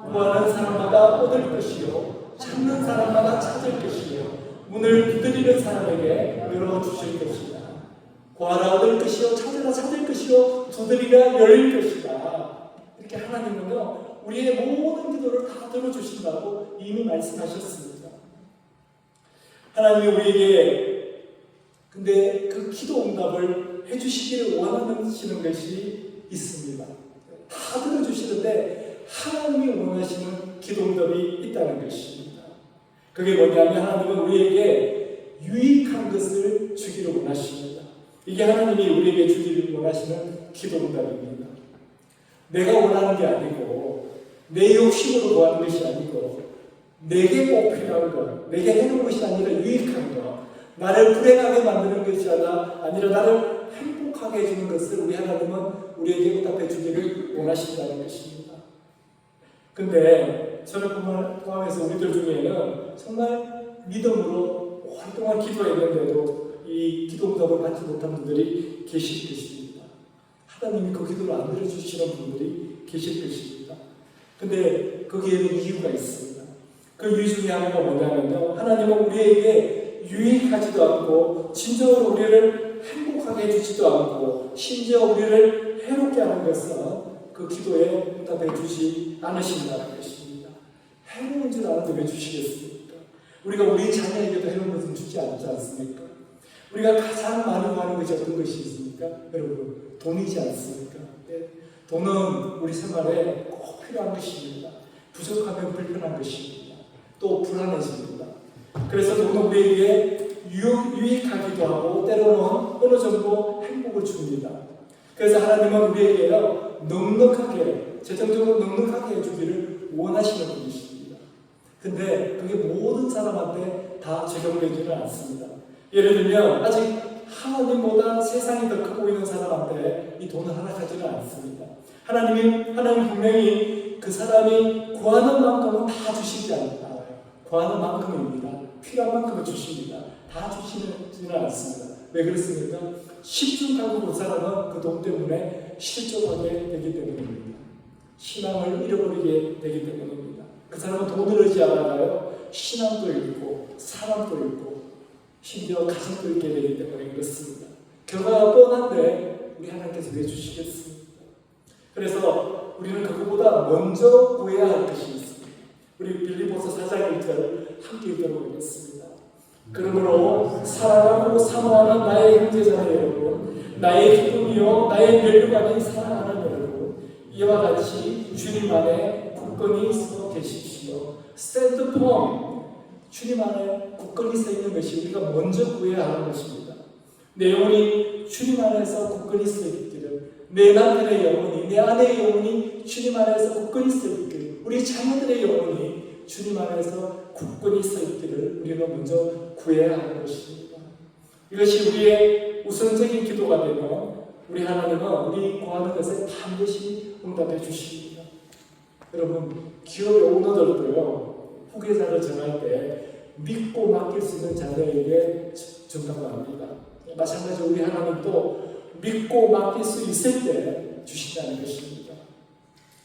구하는 사람마다 얻을 것이요, 찾는 사람마다 찾을 것이요, 사람에게 열어주실 것이다. 구하라 얻을 것이요 찾으라 찾을 것이요 두드리라 열릴 것이다. 이렇게 하나님은요 우리의 모든 기도를 다 들어주신다고 이미 말씀하셨습니다. 하나님이 우리에게 근데 그 기도 응답을 해주시기를 원하시는 것이 있습니다. 다 들어주시는데 하나님이 원하시는 기도 응답이 있다는 것입니다. 그게 뭐냐면 하나님은 우리에게 유익한 것을 주기를 원하십니다. 이게 하나님이 우리에게 주기를 원하시는 기도 응답입니다. 내가 원하는 게 아니고 내 욕심으로 구하는 것이 아니고 내게 꼭 필요한 것, 내게 해놓은 것이 아니라 유익한 것, 나를 불행하게 만드는 것이 아니라 나를 행복하게 해주는 것을 우리 하나님은 우리에게 응답해 주기를 원하신다는 것입니다. 근데 저를 포함해서 우리들 중에는 정말 믿음으로 오랫동안 기도했는데도 이 기도 응답을 받지 못한 분들이 계실 것입니다. 하나님이 그 기도를 안 들어주시는 분들이 계실 것입니다. 근데 거기에는 이유가 있습니다. 그 이유 중에 하나가 뭐냐면요, 하나님은 우리에게 유익하지도 않고 진정으로 우리를 행복하게 해주지도 않고 심지어 우리를 해롭게 하는 것은 그 기도에 응답해 주지 않으신다는 것입니다. 해로운 줄 아는데 왜 주시겠습니까? 우리가 우리 자녀에게도 해로운 것은 주지 않지 않습니까? 우리가 가장 많이 구하는 것이 어떤 것이 있습니까? 여러분, 돈이지 않습니까? 네. 돈은 우리 생활에 꼭 필요한 것입니다. 부족하면 불편한 것입니다. 또 불안해집니다. 그래서 돈은 우리에게 유익하기도 하고 때로는 어느 정도 행복을 줍니다. 그래서 하나님은 우리에게요 넉넉하게, 재정적으로 넉넉하게 해주기를 원하시는 분이십니다. 근데 그게 모든 사람한테 다 적용되지는 않습니다. 예를 들면 아직 하나님보다 세상이 더 크고 있는 사람한테 이 돈을 허락하지는 않습니다. 하나님 분명히 그 사람이 구하는 만큼은 다 주시지 않아요. 구하는 만큼입니다. 필요한 만큼은 주십니다. 다 주시지는 않습니다. 왜 그렇습니까? 십중팔구 그 사람은 그 돈 때문에 실족하게 되기 때문입니다. 신앙을 잃어버리게 되기 때문입니다. 그 사람은 돈을 의지하다가요 신앙도 잃고 사람도 잃고 심지어 가정도 잃게 되기 때문에 그렇습니다. 결과가 뻔한데 우리 하나님께서 왜 주시겠습니까? 그래서 우리는 그것보다 먼저 구해야 할 것이 있습니다. 우리 빌립보서 4장 1절 함께 읽도록 하겠습니다. 그러므로 사랑하고 사모하는 나의 형제자매 여러분, 나의 기쁨이요 나의 멸류관인 사랑하는 여러분, 이와 같이 주님 안에 굳건히 서 계십시오. Stand firm. 주님 안에 굳건히 서 있는 것이 우리가 먼저 구해야 하는 것입니다. 내 영혼이 주님 안에서 굳건히 서 있기를, 내 남편의 영혼이, 내 아내의 영혼이 주님 안에서 굳건히 서 있기를, 우리 자녀들의 영혼이 주님 안에서 굳건히 서 있기를 우리가 먼저 구해야 하는 것입니다. 이것이 우리의 우선적인 기도가 되면 우리 하나님은 우리 구하는 것에 반드시 응답해 주십니다. 여러분, 기업의 오너들도요 후계자를 정할 때 믿고 맡길 수 있는 자녀에게 준다고 합니다. 마찬가지로 우리 하나님도 믿고 맡길 수 있을 때 주신다는 것입니다.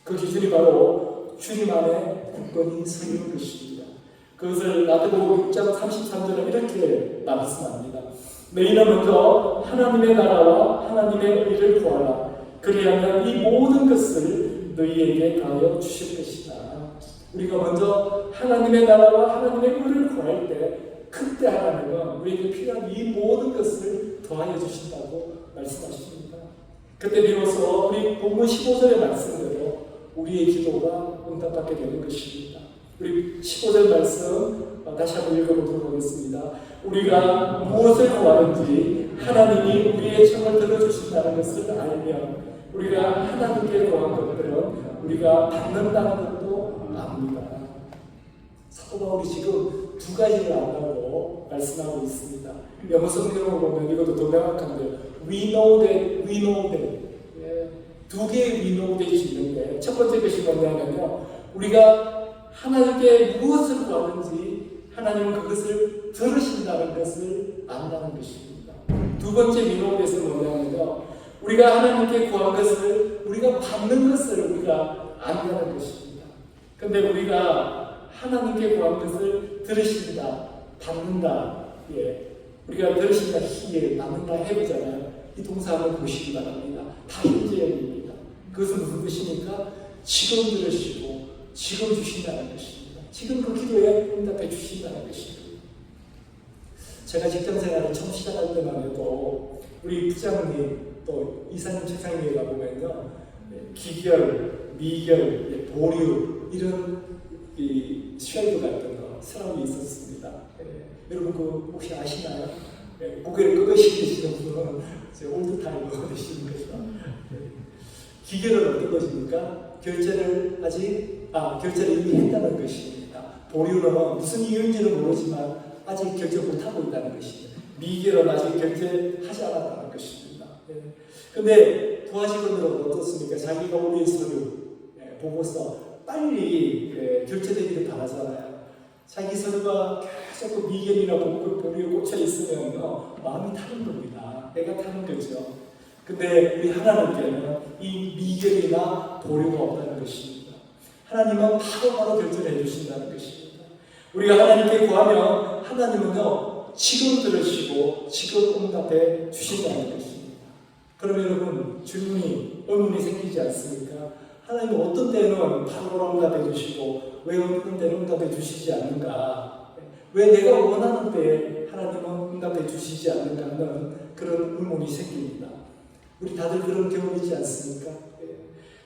그 기준이 바로 주님 안에 굳건히 서 있는 것입니다. 그것을 마태복음 6장 33절에 이렇게 말씀합니다. 너희는 먼저 하나님의 나라와 하나님의 의를 구하라. 그리하면 이 모든 것을 너희에게 더하여 주실 것이다. 우리가 먼저 하나님의 나라와 하나님의 의를 구할 때 그때 하나님은 우리에게 필요한 이 모든 것을 더하여 주신다고 말씀하십니다. 그때 비로소 우리 본문 15절의 말씀대로 우리의 기도가 응답받게 되는 것입니다. 우리 15절 말씀 다시 한번 읽어보도록 하겠습니다. 우리가 무엇을 구하는지 하나님이 우리의 청을 들어주신다는 것을 알면 우리가 하나님께 구한 것들은 우리가 받는다는 것도 압니다. 사도 바울이 지금 두 가지를 안다고 말씀하고 있습니다. 영어 성경을 보면 이것도 더 명확한데 we know that 예, 두 개의 we know that이 있는데 첫 번째 것이 뭐냐면요, 우리가 하나님께 무엇을 구하는지 하나님은 그것을 들으신다는 것을 안다는 것입니다. 두 번째 we know that은 뭐냐면요, 우리가 하나님께 구한 것을 우리가 받는 것을 우리가 안다는 것입니다. 근데 우리가 하나님께 구한 것을 들으신다, 받는다, 예, 우리가 들으신다 희에 남는다 해보잖아요. 이 동사를 보시기 바랍니다. 다 현재형입니다. 그것은 무슨 뜻입니까? 지금 들으시고 지금 주신다는 것입니다. 지금 그 기도에 응답해 주신다는 것입니다. 제가 직장생활을 처음 시작할 때만 해도 우리 부장님 또 이사님 최상님에 가보면요, 기결, 미결, 보류 이런 이 쉘드 같은 거 사람이 있었습니다. 여러분 그 혹시 아시나요? 고개를 끄덕이시는 분은 올드타이머 되시는 거죠. 기결은 어떤 것입니까? 결제를 결제를 이미 했다는 것입니다. 보류는 무슨 이유인지는 모르지만 아직 결제 못하고 있다는 것입니다. 미결은 아직 결제하지 않았다는 것입니다. 근데 부하직원들은 어떻습니까? 자기가 올린 서류, 보고서 빨리 결제되기를 바라잖아요. 자기 서류가 계속 미결이나 보류에 꽂혀 있으면 마음이 타는 겁니다. 애가 타는 거죠. 근데 우리 하나님께는 이 미결이나 보류가 없다는 것입니다. 하나님은 바로바로 결제를 해주신다는 것입니다. 우리가 하나님께 구하면 하나님은요, 지금 들으시고 지금 응답해 주신다는 것입니다. 그러면 여러분 의문이 생기지 않습니까? 하나님은 어떤 때는 바로 응답해 주시고 왜 어떤 때는 응답해 주시지 않는가? 왜 내가 원하는 때에 하나님은 응답해 주시지 않는가 하는 그런 의문이 생깁니다. 우리 다들 그런 경험 있지 않습니까?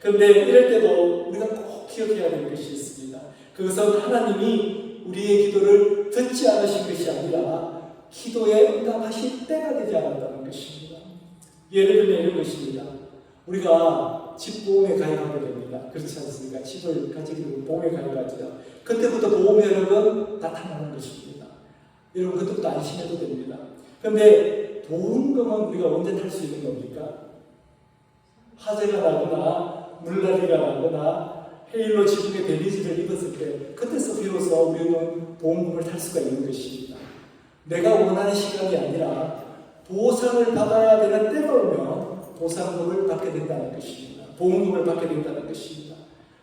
그런데 이럴 때도 우리가 꼭 기억해야 되는 것이 있습니다. 그것은 하나님이 우리의 기도를 듣지 않으신 것이 아니라 기도에 응답하실 때가 되지 않았다는 것입니다. 예를 들면 이런 것입니다. 우리가 집보험에 가입하게 됩니다. 그렇지 않습니까? 집을 가지게 되면 보험에 가입하죠. 그때부터 보험료는 나타나는 것입니다. 여러분 그때부터 안심해도 됩니다. 그런데 보험금은 우리가 언제 탈 수 있는 겁니까? 화재가 나거나 물난리가 나거나 해일로 지붕에 데미지를 입었을 때 그때서 비로소 우리는 보험금을 탈 수가 있는 것입니다. 내가 원하는 시간이 아니라 보상을 받아야 되는 때가 오면 보상금을 받게 된다는 것입니다. 보험금을 받게 된다는 것입니다.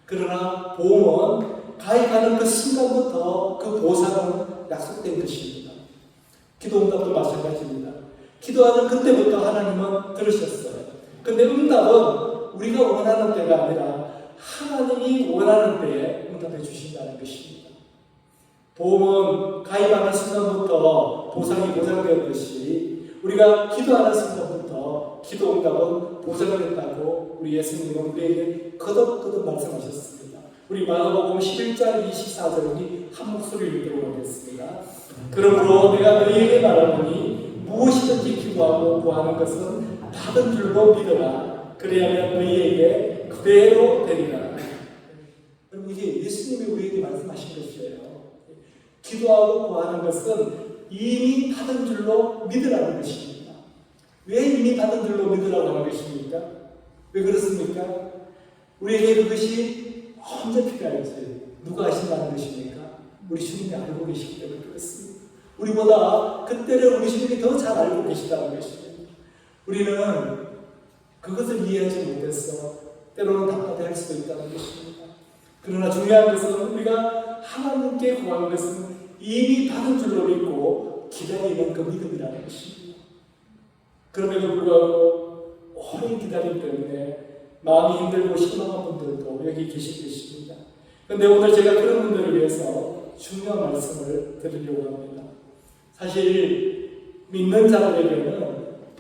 그러나 보험은 가입하는 그 순간부터 그 보상은 약속된 것입니다. 기도 응답도 마찬가지입니다. 기도하는 그때부터 하나님은 들으셨어요. 근데 응답은 우리가 원하는 때가 아니라 하나님이 원하는 때에 응답해 주신다는 것입니다. 보험은 가입하는 순간부터 보상이 보장되었듯이 우리가 기도하는 순간부터 기도 응답은 보장됐다고 우리 예수님은 우리에게 거듭거듭 말씀하셨습니다. 우리 마가복음 11장 24절이 한 목소리를 들어보겠습니다. 그러므로 내가 너희에게 말하노니 무엇이든지 기도하고 구하는 것은 받은 줄로 믿어라. 그래야만 너희에게 그대로 되리라. 여러분 이게 예수님이 우리에게 말씀하신 것이에요. 기도하고 구하는 것은 이미 받은 줄로 믿으라는 것입니다. 왜 이미 받은 줄로 믿으라고 하는 것입니까? 왜 그렇습니까? 우리에게 그것이 언제 필요할지 누가 아신다는 것입니까? 우리 주님이 알고 계시기 때문에 그렇습니다. 우리보다 그때를 우리 주님이 더 잘 알고 계시다는 것입니다. 우리는 그것을 이해하지 못해서 때로는 답답해할 수도 있다는 것입니다. 그러나 중요한 것은 우리가 하나님께 구하는 것은 이미 받은 줄로 믿고 기다리는 그 믿음이라는 것입니다. 그럼에도 불구하고 오랜 기다림 때문에 마음이 힘들고 실망한 분들도 여기 계실 것입니다. 그런데 오늘 제가 그런 분들을 위해서 중요한 말씀을 드리려고 합니다. 사실 믿는 자들에게는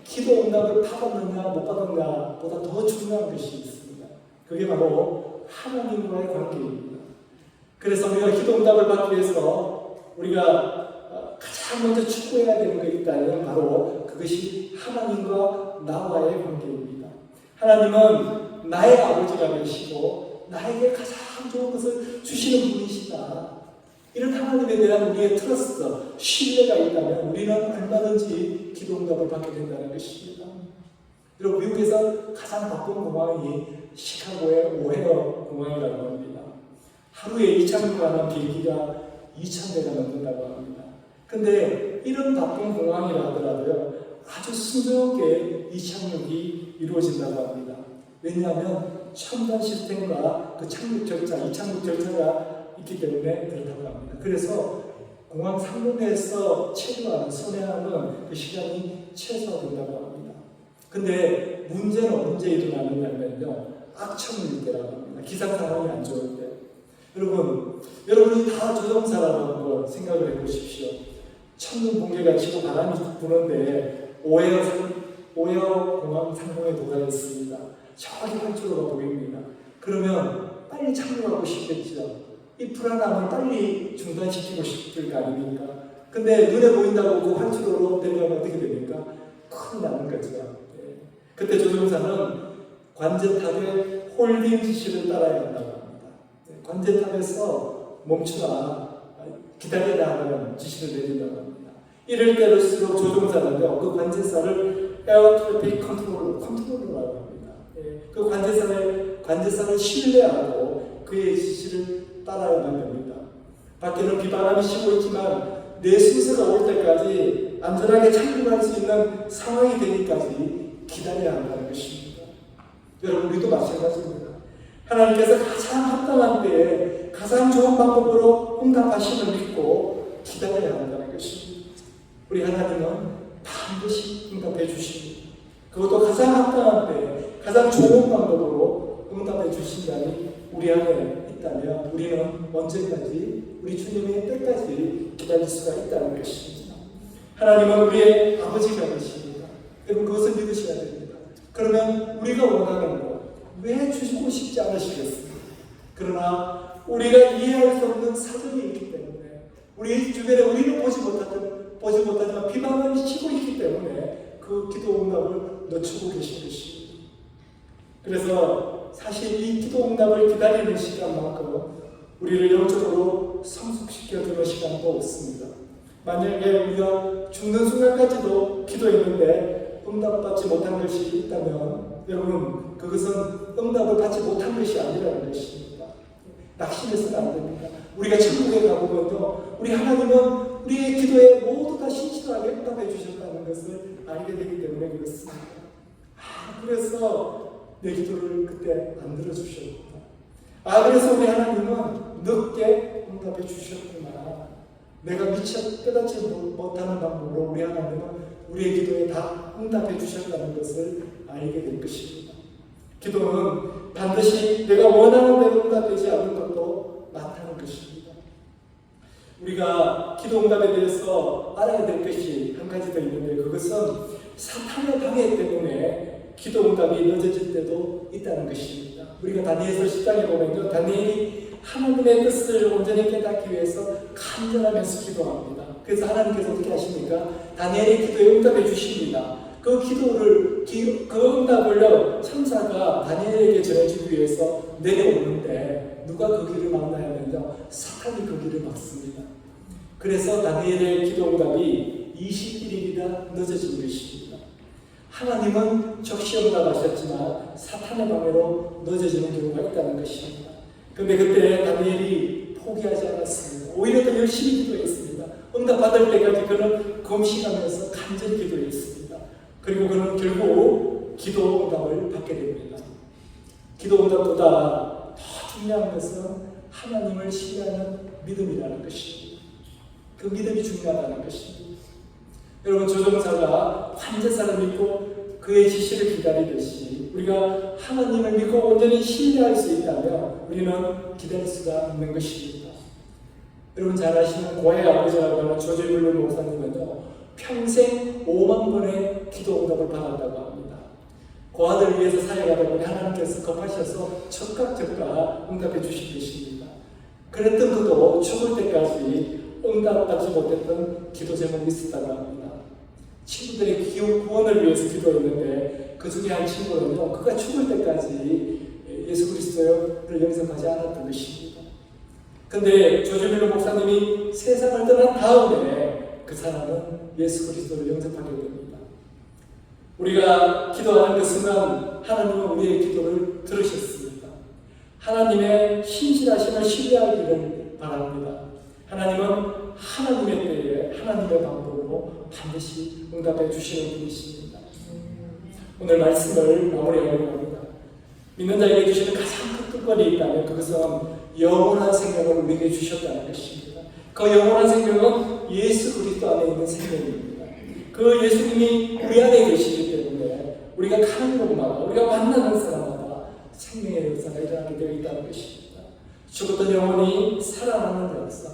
기도 응답을 받았느냐 못 받았느냐 보다 더 중요한 것이 있습니다. 그게 바로 하나님과의 관계입니다. 그래서 우리가 기도 응답을 받기 위해서 우리가 가장 먼저 추구해야 되는 것이 있다면 바로 그것이 하나님과 나와의 관계입니다. 하나님은 나의 아버지가 되시고 나에게 가장 좋은 것을 주시는 분이시다. 이런 하나님에 대한 우리의 트러스트, 신뢰가 있다면 우리는 얼마든지 기도 응답을 받게 된다는 것입니다. 그리고 미국에서 가장 바쁜 공항이 시카고의 오헤어 공항이라고 합니다. 하루에 2,000명 가는 비행기가 2,000대가 넘는다고 합니다. 근데 이런 바쁜 공항이라 하더라도요, 아주 순조롭게 이착륙이 이루어진다고 합니다. 왜냐하면 첨단 시스템과 그 착륙 절차, 이착륙 절차가 있기 때문에 그렇다고 합니다. 그래서 공항 상공에서 체류하는, 선회하는 그 시간이 최소화된다고 합니다. 근데 문제는 언제 일어나느냐면요, 악천후일 때라고 합니다. 기상 상황이 안 좋을 때. 여러분이 다 조종사라고 한번 생각을 해보십시오. 천둥 번개가 치고 바람이 부는데 오헤어 공항 상공에 도달했습니다. 저기 한쪽으로 보입니다. 그러면 빨리 착륙하고 싶겠죠. 이 불안함을 빨리 중단시키고 싶을 거 아닙니까? 근데 눈에 보인다고 그 활주로로 내려가면 어떻게 됩니까? 큰일 나는 거죠. 네. 그때 조종사는 관제탑의 홀딩 지시를 따라야 한다고 합니다. 네. 관제탑에서 멈추라, 기다려야 하는 지시를 내린다고 합니다. 이럴 때일수록 조종사는요, 그 관제사를 에어 트래픽 컨트롤러라고 합니다. 네. 그 관제사를 신뢰하고 그의 지시를 따라야만 됩니다. 밖에는 비바람이 치고 있지만 내 순서가 올 때까지 안전하게 착륙할 수 있는 상황이 되기까지 기다려야 한다는 것입니다. 여러분, 우리도 마찬가지입니다. 하나님께서 가장 합당한 때에 가장 좋은 방법으로 응답하심을 믿고 기다려야 한다는 것입니다. 우리 하나님은 반드시 응답해 주십니다. 그것도 가장 합당한 때에 가장 좋은 방법으로 응답해 주신다니 우리 안에 있다면 우리는 언제까지, 우리 주님의 때까지 기다릴 수가 있다는 것입니다. 하나님은 우리의 아버지가 되십니다. 여러분, 그것을 믿으셔야 됩니다. 그러면 우리가 원하는 것 왜 주시고 싶지 않으시겠습니까? 그러나 우리가 이해할 수 없는 사정이 있기 때문에, 우리 주변에 우리는 보지 못하지만 비방을 치고 있기 때문에 그 기도 응답을 놓치고 계신 것입니다. 그래서 사실 이 기도 응답을 기다리는 시간만큼 우리를 영적으로 성숙시켜주는 시간도 없습니다. 만약에 우리가 죽는 순간까지도 기도했는데 응답받지 못한 것이 있다면 여러분, 그것은 응답을 받지 못한 것이 아니라는 것입니다. 낙심해서는 안 됩니다. 우리가 천국에 가보면요, 우리 하나님은 우리의 기도에 모두 다 신실하게 응답해 주셨다는 것을 알게 되기 때문에 그렇습니다. 그래서 내 기도를 그때 안 들어주셨구나. 그래서 우리 하나님은 늦게 응답해 주셨구나. 내가 미처 깨닫지 못하는 방법으로 우리 하나님은 우리의 기도에 다 응답해 주셨다는 것을 알게 될 것입니다. 기도는 반드시 내가 원하는 대로 응답되지 않는 것도 많다는 것입니다. 우리가 기도 응답에 대해서 알아야 될 것이 한 가지 더 있는데, 그것은 사탄의 방해 때문에 기도 응답이 늦어질 때도 있다는 것입니다. 우리가 다니엘서 10장에 보면요, 다니엘이 하나님의 뜻을 온전히 깨닫기 위해서 간절하면서 기도합니다. 그래서 하나님께서 어떻게 하십니까? 다니엘의 기도에 응답해 주십니다. 그 응답을요, 천사가 다니엘에게 전해주기 위해서 내려오는데 누가 그 길을 막나냐면요, 사탄이 그 길을 막습니다. 그래서 다니엘의 기도 응답이 21일이나 늦어진 것입니다. 하나님은 적시 응답하셨지만 사탄의 방해로 늦어지는 경우가 있다는 것입니다. 그런데 그때 다니엘이 포기하지 않았습니다. 오히려 더 열심히 기도했습니다. 응답받을 때까지 그는 금식하면서 간절히 기도했습니다. 그리고 그는 결국 기도 응답을 받게 됩니다. 기도 응답보다 더 중요한 것은 하나님을 신뢰하는 믿음이라는 것입니다. 그 믿음이 중요하다는 것입니다. 여러분, 조종사가 관제사를 믿고 그의 지시를 기다리듯이 우리가 하나님을 믿고 온전히 신뢰할 수 있다면 우리는 기다릴 수가 있는 것입니다. 여러분 잘 아시는 고아의 아버지라고 하는 조지블루 목사님은요, 평생 5만 번의 기도 응답을 받았다고 합니다. 고아들을 위해서 사역하다 보니 하나님께서 급하셔서 즉각 응답해 주신 것입니다. 그랬던 그도 죽을 때까지 응답받지 못했던 기도 제목이 있었다고 합니다. 친구들의 구원을 위해서 기도했는데 그 중에 한 친구는요, 그가 죽을 때까지 예수 그리스도를 영접하지 않았던 것입니다. 근데 조지밀러 목사님이 세상을 떠난 다음에 그 사람은 예수 그리스도를 영접하게 됩니다. 우리가 기도하는 그 순간 하나님은 우리의 기도를 들으셨습니다. 하나님의 신실하심을 신뢰하기를 바랍니다. 하나님은 하나님의 때에 하나님의 방법으로 반드시 응답해 주시는 분이십니다. 오늘 말씀을 마무리하려고 합니다. 믿는 자에게 주시는 가장 큰 특권이 있다면 그것은 영원한 생명을 우리에게 주셨다는 것입니다. 그 영원한 생명은 예수 그리스도 안에 있는 생명입니다. 그 예수님이 우리 안에 계시기 때문에 우리가 가는 곳마다, 우리가 만나는 사람마다 생명의 역사가 일어나게 되어 있다는 것입니다. 죽었던 영혼이 살아나는 역사,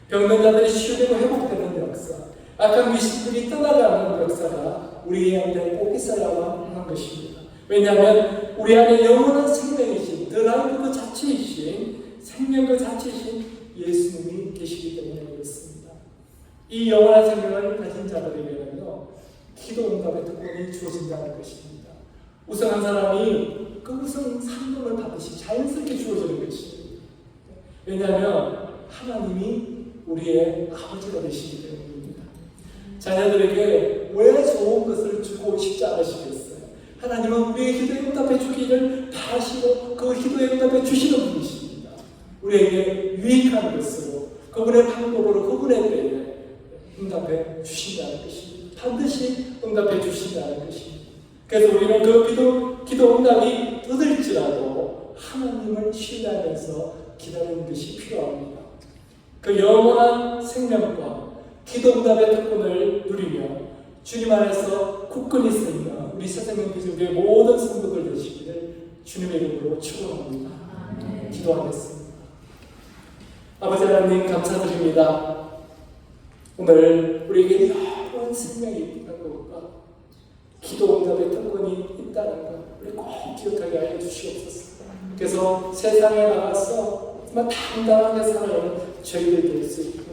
병든 자들이 치유되고 회복되는 역사, 악한 귀신들이 떠나가는 역사가 우리 안에 꼭 있어야만 하는 것입니다. 왜냐하면 우리 안에 영원한 생명이신, 더 라이프 그 자체이신, 생명 그 자체이신 예수님이 계시기 때문에 그렇습니다. 이 영원한 생명을 가진 자들에게는요, 기도 응답의 특권이 주어진다는 것입니다. 우승한 사람이 그 우승 상금을 받듯이 자연스럽게 주어지는 것입니다. 왜냐하면 하나님이 우리의 아버지가 되시기 때문입니다. 자녀들에게 왜 좋은 것을 주고 싶지 않으시겠어요? 하나님은 우리의 기도에 응답해 주기를 바라시고 그 기도에 응답해 주시는 분이십니다. 우리에게 유익한 것으로, 그분의 방법으로, 그분의 때에 응답해 주신다는 것입니다. 반드시 응답해 주신다는 것입니다. 그래서 우리는 그 기도 응답이 늦을지라도 하나님을 신뢰하면서 기다리는 것이 필요합니다. 그 영원한 생명과 기도 응답의 특권을 누리며 주님 안에서 굳건히 서 있는 우리 새생명 비전교회 모든 성도들 되시기를 주님의 이름으로 축원합니다. 기도하겠습니다. 아버지 하나님 감사드립니다. 오늘 우리에게 영원한 생명이 있다는 것과 기도 응답의 특권이 있다는 것 우리 꼭 기억하게 하여 주시옵소서. 그래서 세상에 나가서 정말 당당하게 살아가는 저희들 될 수 있고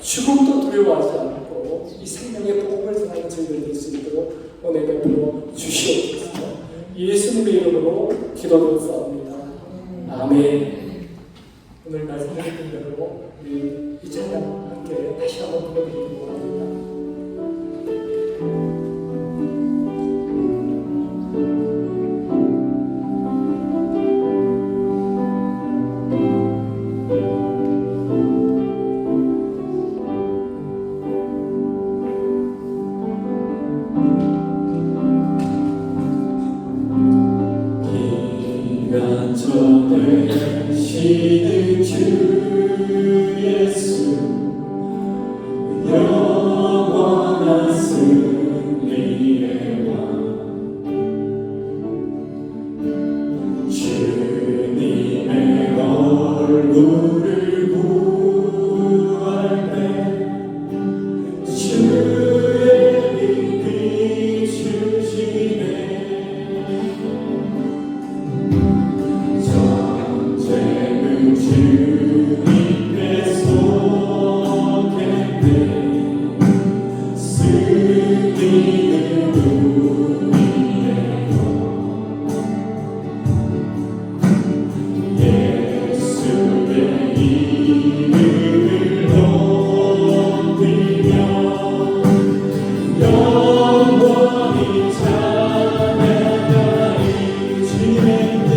죽음도 두려워하지 않고 이 생명의 복음을 전하는 저희들 될 수 있도록 오늘 베풀어 주시옵소서. 예수님의 이름으로 기도드렸사옵니다. 아멘. 오늘 말씀드린 대로 우리 이 찬양 함께 다시 한번 불러드리도록 합니다. 시는 주 예수 영원한 승리의 왕 주님의 얼굴을 구할 때 주의 빛 비추시네 주님께 속했네 승리는 우리의 것 예수의 이름을 높이며 영원히 찬양하리 주님께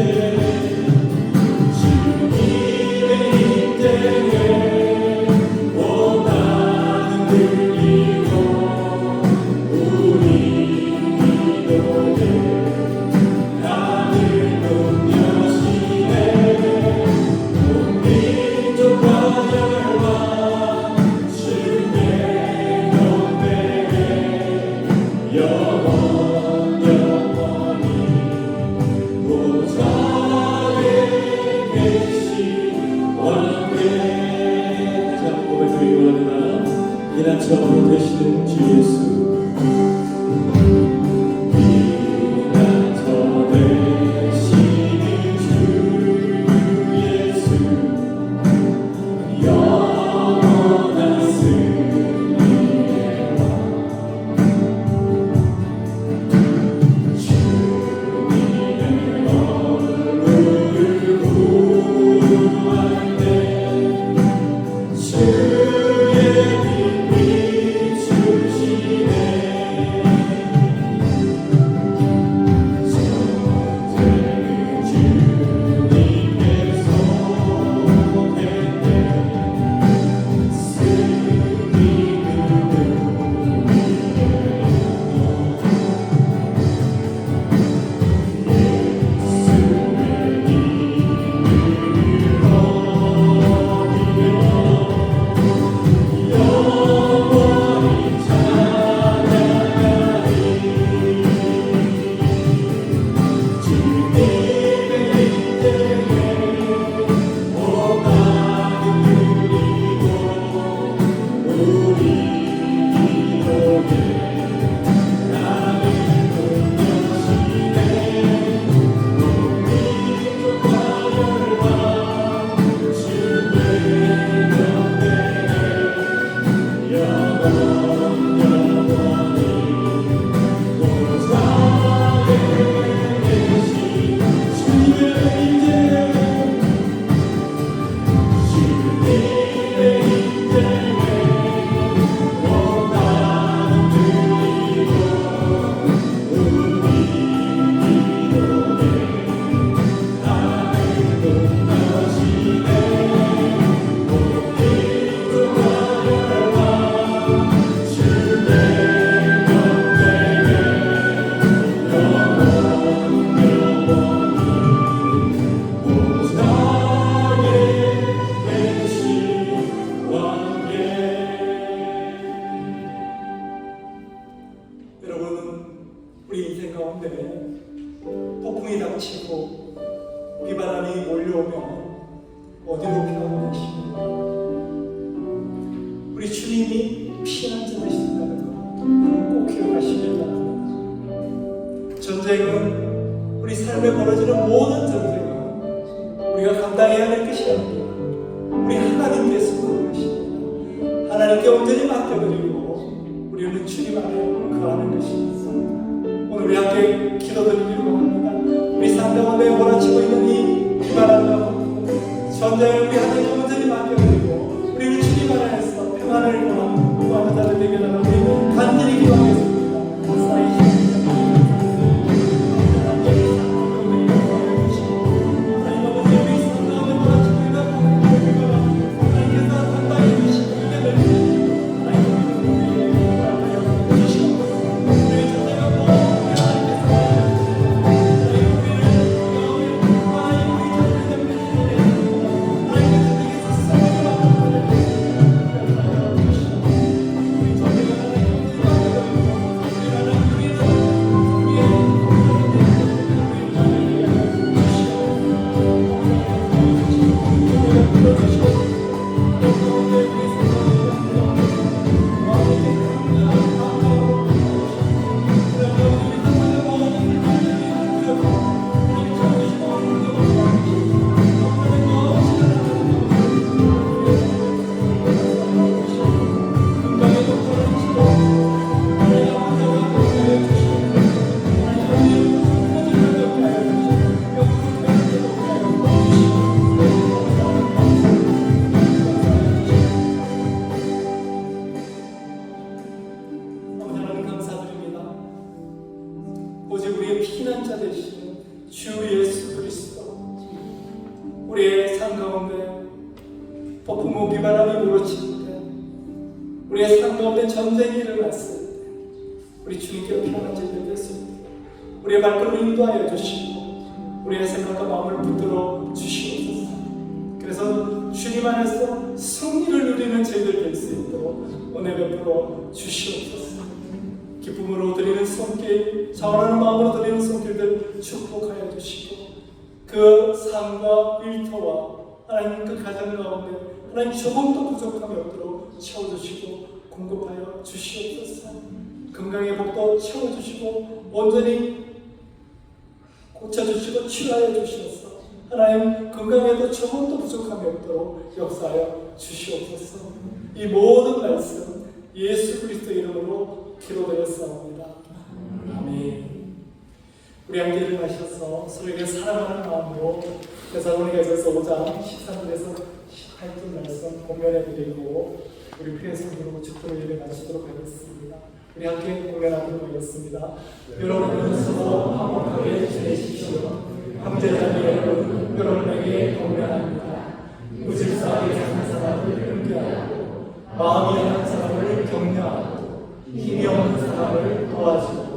피난처로 되시는 주 예수 피난처 되시는 주 예수 영원한 승리의 왕 주님의 얼굴을 구할 때 주의 빛 비추시네 가운데 폭풍이 닥치고 비바람이 몰려오면 어디로 피하고 계십니까? 우리 주님이 피난자 되신다는 거 꼭 기억하시길 바랍니다. 전쟁은 우리 삶에 벌어지는 모든 전쟁은 우리가 감당해야 할 것이 아니라 우리 하나님께서 그러십니다. 하나님께 온전히 맡겨드리고 우리는 주님 안에 거하는 것입니다. 오늘 우리 함께 기도드리기로 합니다. 우리 삶 가운데 몰아치고 있는 이 비바람과 전쟁을 우리 하나님께 온전히 맡겨드리고 우리는 주님 안에서 평안을 구하는 자들 되게 하라. 우리 간절히 기도하겠습니다. 오직 우리의 피난자 되시는 주 예수 그리스도, 우리의 삶 가운데 폭풍우 비바람이 몰아칠 때, 우리의 삶 가운데 전쟁이 일어났을 때 우리 주님께 피난자 될 수 있도록 우리의 발걸음을 인도하여 주시고 우리의 생각과 마음을 붙들어 주시옵소서. 그래서 주님 안에서 승리를 누리는 저희들 될 수 있도록 은혜 베풀어 주시옵소서. 기쁨으로 드리는 손길, 자원하는 마음으로 드리는 손길들 축복하여 주시고 그 삶과 일터와 하나님 그 가정 가운데 하나님 조금도 부족함이 없도록 채워주시고 공급하여 주시옵소서. 건강의 복도 채워주시고 온전히 고쳐주시고 치료하여 주시옵소서. 하나님 건강에도 조금도 부족함이 없도록 역사하여 주시옵소서. 이 모든 말씀 예수 그리스도 이름으로 기도드렸사옵니다. 아멘. 우리 함께 일어나셔서 서로에게 사랑하는 마음으로 데살로니가전서 5장 13절에서 18절 말씀 공연해드리고 우리 피해 성도로 축도를 예배 마치도록 하겠습니다. 우리 함께 공연하도록 하겠습니다. 여러분은 서로 화목하게 지내십시오. 형제자매 여러분, 여러분에게 공연합니다. 무질서하게 사는 사람을 경계하고 마음이 약한 사람을 격려하고 힘이 없는 사람을 도와주고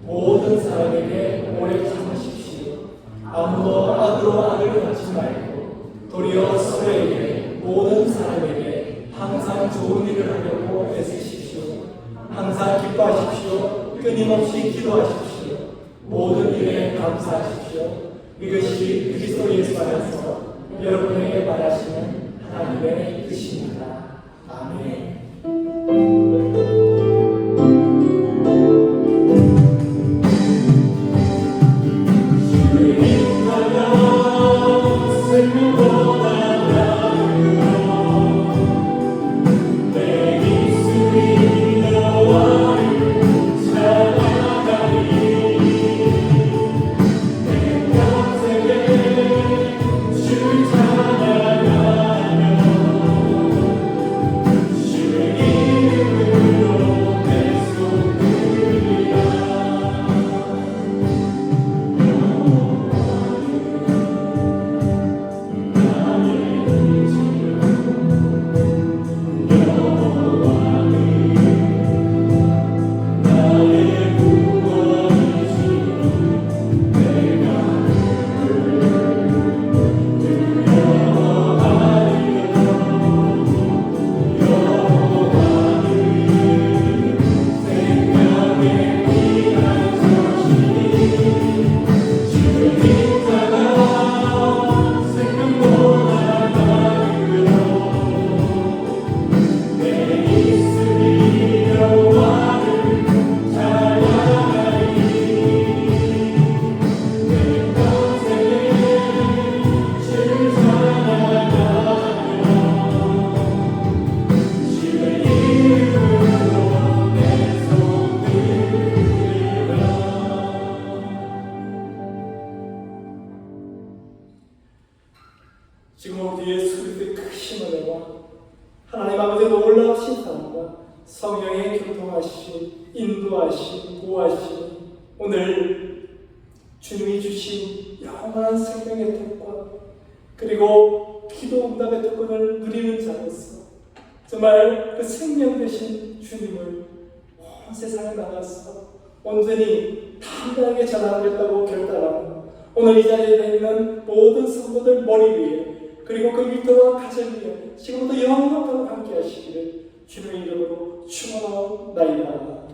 모든 사람에게 오래 참으십시오. 아무도 악으로 악을 갚지 말고 도리어 서로에게 모든 사람에게 항상 좋은 일을 하려고 애쓰십시오. 항상 기뻐하십시오. 끊임없이 기도하십시오. 모든 일에 감사하십시오. 이것이 그리스도 예수 안에서 여러분에게 말하시는 하나님의 뜻입니다. 아멘. 주 인도하심, 보호하심, 오늘 주님이 주신 영원한 생명의 특권, 그리고 기도 응답의 특권을 누리는 자로서 정말 그 생명 되신 주님을 온 세상에 나가서 온전히 담대하게 전하겠다고 결단하고 오늘 이 자리에 있는 모든 성도들 머리 위에 그리고 그 일터와 가정 위에 지금부터 영원토록 함께 하시기를 주님의 이름으로 축원하옵나이다.